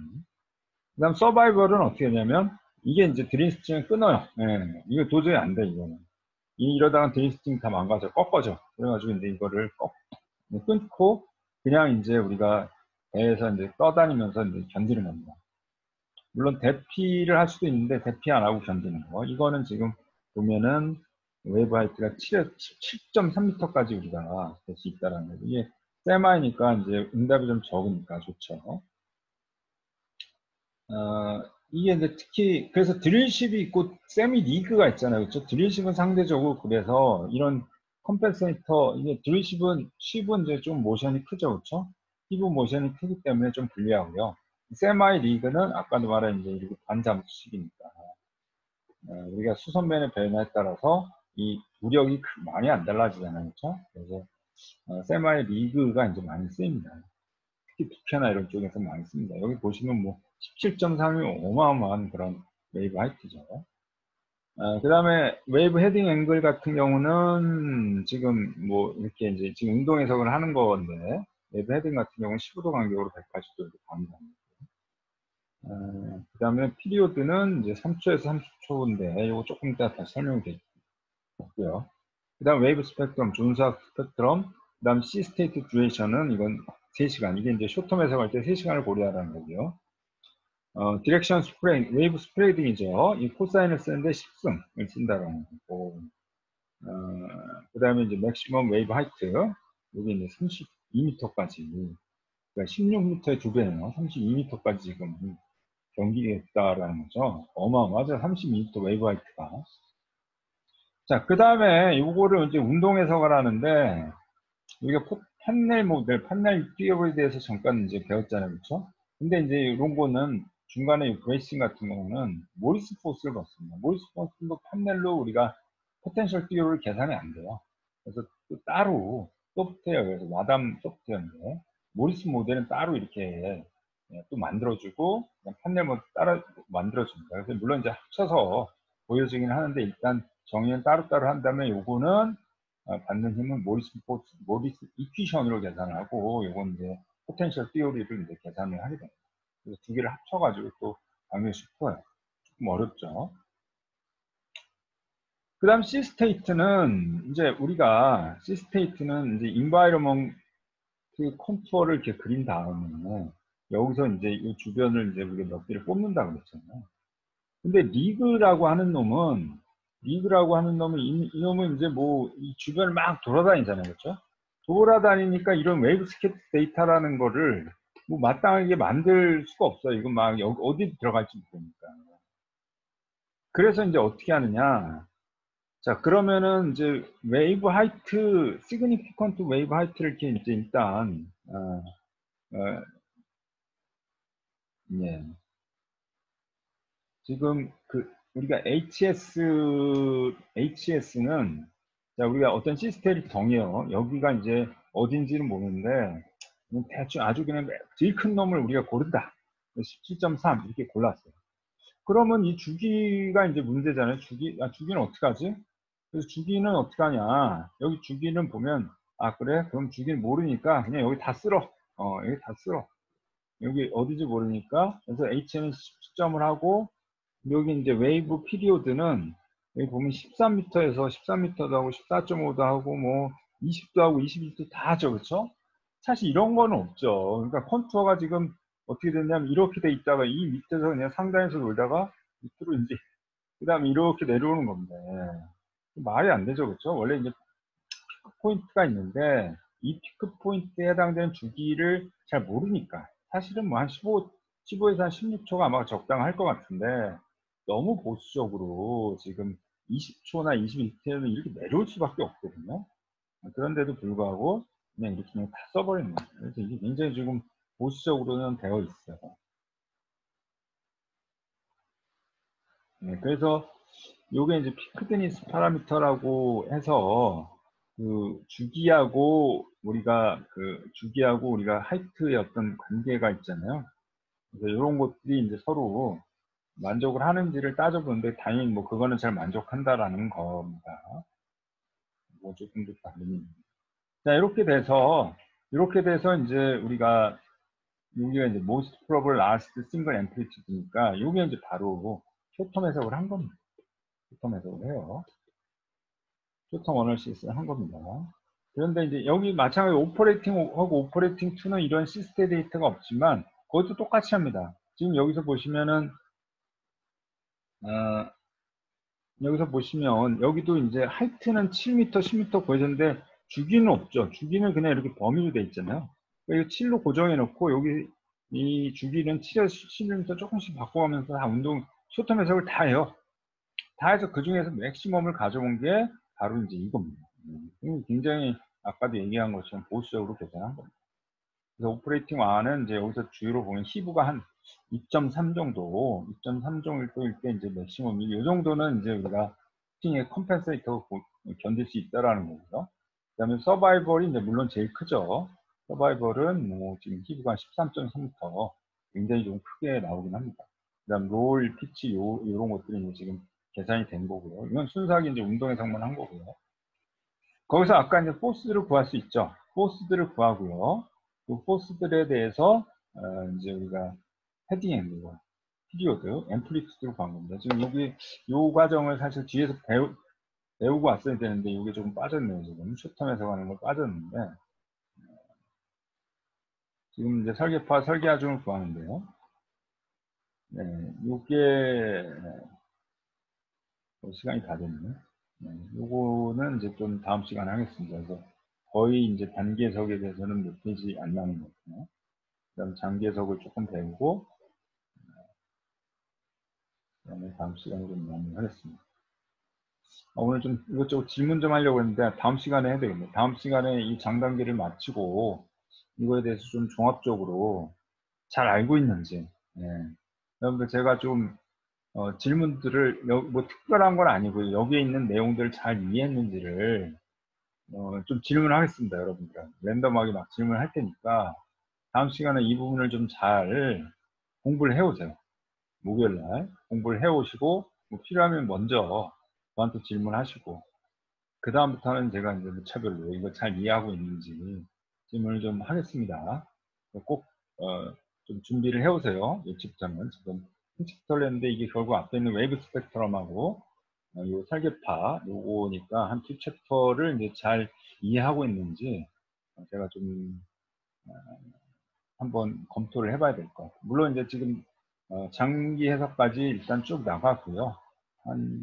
그 다음 서바이벌은 어떻게 하냐면 이게 이제 드림스트링을 끊어요. 이거 도저히 안 돼, 이거는. 이러다가 드림스트링 다 망가져, 꺾어져. 그래가지고 이제 이거를 끊고 그냥 이제 우리가 배에서 이제 떠다니면서 이제 견디는 겁니다. 물론 대피를 할 수도 있는데 대피 안 하고 견디는 거. 이거는 지금 보면은 웨이브 하이트가 7.3m까지 우리가 될 수 있다라는 거죠. 이게 세마이니까 이제 응답이 좀 적으니까 좋죠. 이게 이제 특히 그래서 드릴십이 있고 세미 리그가 있잖아요. 그렇죠? 드릴십은 상대적으로 그래서 이런 컴펜세이터 이게 쉽은 이제 좀 모션이 크죠. 그렇죠? 피부 모션이 크기 때문에 좀 불리하고요. 세마이 리그는 아까도 말한 이제 이렇게 반잠수식이니까 우리가 수선면의 변화에 따라서 이 무력이 많이 안 달라지잖아요. 그렇죠? 그래서 세마이 리그가 이제 많이 쓰입니다. 특히 북해나 이런 쪽에서 많이 씁니다. 여기 보시면 뭐 17.3이 어마어마한 그런 웨이브 하이트죠. 그 다음에 웨이브 헤딩 앵글 같은 경우는 지금 뭐 이렇게 이제 지금 운동 해석을 하는 건데, 웨이브 헤딩 같은 경우는 15도 간격으로 180도 이렇게 갑니다. 그 다음에 피리오드는 이제 3초에서 30초인데, 이거 조금 이따 다시 설명드릴게요. 그 다음 웨이브 스펙트럼, 준수학 스펙트럼, 그 다음 C 스테이트 듀레이션은 이건 3시간. 이게 이제 쇼텀 해석할 때 3시간을 고려하라는 거고요. 디렉션 스프레딩, 웨이브 스프레딩이죠. 이 코사인을 쓰는데 10승을 쓴다라는 거고. 그 다음에 이제 맥시멈 웨이브 하이트, 여기 이제 32m까지. 그러니까 16m의 2배네요. 32m까지 지금 경기했다라는 거죠. 어마어마하죠. 32m 웨이브 하이트가. 자, 그 다음에 이거를 이제 운동 해석을 하는데, 우리가 판넬 모델, 판넬 띠어에 대해서 잠깐 이제 배웠잖아요. 그렇죠? 근데 이제 이런 거는 중간에 이 브레이싱 같은 경우는 모리스 포스를 받습니다. 모리스 포스도 판넬로 우리가 포텐셜 띠어를 계산이 안 돼요. 그래서 또 따로 소프트웨어, 그래서 와담 소프트웨어인데, 모리스 모델은 따로 이렇게 또 만들어주고, 그냥 판넬 모델 따로 만들어줍니다. 그래서 물론 이제 합쳐서 보여주긴 하는데, 일단 정의는 따로따로 한다면 요거는 받는 힘은 모리스 이퀴션으로 계산을 하고, 요건 이제 포텐셜 티오리를 이제 계산을 하게 됩니다. 그래서 두 개를 합쳐가지고 또 강요식 풀어요. 조금 어렵죠. 그 다음 C스테이트는 이제 우리가 C스테이트는 이제 인바이러먼트 컨투어를 이렇게 그린 다음에 여기서 이제 이 주변을 이제 우리가 몇 개를 뽑는다고 그랬잖아요. 근데 리그라고 하는 놈은 이놈은 이제 뭐 이 주변을 막 돌아다니잖아요. 그렇죠? 돌아다니니까 이런 웨이브 스케트 데이터라는 거를 뭐 마땅하게 만들 수가 없어요. 이건 막 어디 들어갈지 모르니까. 그래서 이제 어떻게 하느냐. 자, 그러면은 이제 웨이브 하이트, 시그니피컨트 웨이브 하이트를 이렇게 이제 일단, 예. 지금 그 우리가 HS는 자, 우리가 어떤 시스템을 정해요. 여기가 이제 어딘지는 모르는데 그냥 대충 아주 그냥 제일 큰 놈을 우리가 고른다. 17.3 이렇게 골랐어요. 그러면 이 주기가 이제 문제잖아요. 주기는 어떻게 하지? 그래서 주기는 어떻게 하냐? 여기 주기는 보면 그래? 그럼 주기는 모르니까 그냥 여기 다 쓸어. 여기 다 쓸어. 여기 어디지 모르니까 그래서 H는 10점을 하고 여기 이제 웨이브 피리오드는 여기 보면 13m에서 13m도 하고 14.5도 하고 뭐 20도 하고 21도 다 하죠. 그렇죠? 사실 이런 거는 없죠. 그러니까 컨투어가 지금 어떻게 됐냐면 이렇게 돼 있다가 이 밑에서 그냥 상단에서 놀다가 밑으로 이제 그다음에 이렇게 내려오는 건데 말이 안 되죠. 그렇죠? 원래 이제 피크 포인트가 있는데 이 피크 포인트에 해당되는 주기를 잘 모르니까 사실은 뭐 한 15에서 한 16초가 아마 적당할 것 같은데 너무 보수적으로 지금 20초나 21초는 이렇게 내려올 수밖에 없거든요. 그런데도 불구하고 그냥 이렇게 그냥 다 써버리는 거예요. 그래서 이게 굉장히 지금 보수적으로는 되어 있어요. 네, 그래서 요게 이제 피크드니스 파라미터라고 해서 그 주기하고 우리가 하이트의 어떤 관계가 있잖아요. 그래서 이런 것들이 이제 서로 만족을 하는지를 따져보는데 당연히 뭐 그거는 잘 만족한다라는 겁니다. 뭐 조금 더 다르니. 자, 이렇게 돼서 이제 우리가 여기가 이제 most probable last single amplitude니까 요게 이제 바로 쇼텀 해석을 한 겁니다. 쇼텀 해석을 해요. 쇼텀 어널시스를 한 겁니다. 그런데 이제 여기 마찬가지로 오퍼레이팅하고 오퍼레이팅 2는 이런 시스템 데이터가 없지만 그것도 똑같이 합니다. 지금 여기서 보시면 여기도 이제 하이트는 7m, 10m 보여줬는데 주기는 없죠. 주기는 그냥 이렇게 범위로 돼 있잖아요. 그러니까 이거 7로 고정해 놓고 여기 이 주기는 7에서 11m 조금씩 바꿔가면서 다 쇼텀 해석을 다 해요. 다 해서 그 중에서 맥시멈을 가져온 게 바로 이제 이겁니다. 굉장히 아까도 얘기한 것처럼 보수적으로 계산한 겁니다. 그래서 오퍼레이팅 1은 이제 여기서 주요로 보면 히브가 한 2.3 정도, 2.3 정도일 때 이제 맥시멈이 이 정도는 이제 우리가 스팅의 컴펜세이터가 견딜 수 있다라는 거고요. 그 다음에 서바이벌이 이제 물론 제일 크죠. 서바이벌은 뭐 지금 희부가 13.3부터 굉장히 좀 크게 나오긴 합니다. 그다음 롤, 피치 요런 것들이 지금 계산이 된 거고요. 이건 순수하게 이제 운동 해석만 한 거고요. 거기서 아까 이제 포스들을 구할 수 있죠. 포스들을 구하고요. 그 포스들에 대해서 이제 우리가 헤딩 뭐 피리오드, 앰플리튜드로 구한 겁니다. 지금 여기 요 과정을 사실 뒤에서 배우고 왔어야 되는데 이게 조금 빠졌네요. 지금 슈텀에서 가는 거 빠졌는데 지금 이제 설계파, 설계하중을 구하는데요. 네, 요게 시간이 다 됐네. 네, 요거는 이제 좀 다음 시간에 하겠습니다. 그래서 거의 이제 단기 해석에 대해서는 몇 페이지 안 남은 것 같아요. 그다음 장기 해석을 조금 배우고 그다음에 다음 시간에 좀 마무리하겠습니다. 오늘 좀 이것저것 질문 좀 하려고 했는데 다음 시간에 해야 되겠네요. 다음 시간에 이 장단기를 마치고 이거에 대해서 좀 종합적으로 잘 알고 있는지, 예. 여러분들 제가 좀 질문들을 뭐 특별한 건 아니고요. 여기에 있는 내용들을 잘 이해했는지를 좀 질문하겠습니다, 여러분들. 랜덤하게 막 질문할 테니까 다음 시간에 이 부분을 좀 잘 공부를 해오세요. 목요일날 공부를 해오시고 뭐 필요하면 먼저 저한테 질문하시고 그 다음부터는 제가 이제 차별로 이거 잘 이해하고 있는지 질문을 좀 하겠습니다. 꼭 좀 준비를 해오세요. 예측자는 지금 principal 했는데 이게 결국 앞에 있는 웨이브 스펙트럼하고 요 설계파 요거니까 한 두 챕터를 이제 잘 이해하고 있는지 제가 좀 한번 검토를 해봐야 될 것 같아요. 물론 이제 지금 장기 해석까지 일단 쭉 나가고요.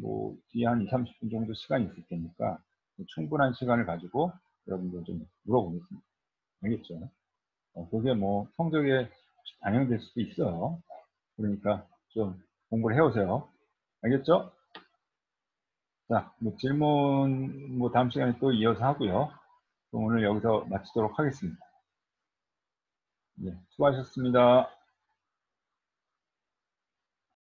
뭐 뒤에 한 2, 30분 정도 시간이 있을 테니까 충분한 시간을 가지고 여러분들 좀 물어보겠습니다. 알겠죠? 그게 뭐 성적에 반영될 수도 있어요. 그러니까 좀 공부를 해오세요. 알겠죠? 자, 뭐 질문 뭐 다음 시간에 또 이어서 하고요. 오늘 여기서 마치도록 하겠습니다. 네, 수고하셨습니다.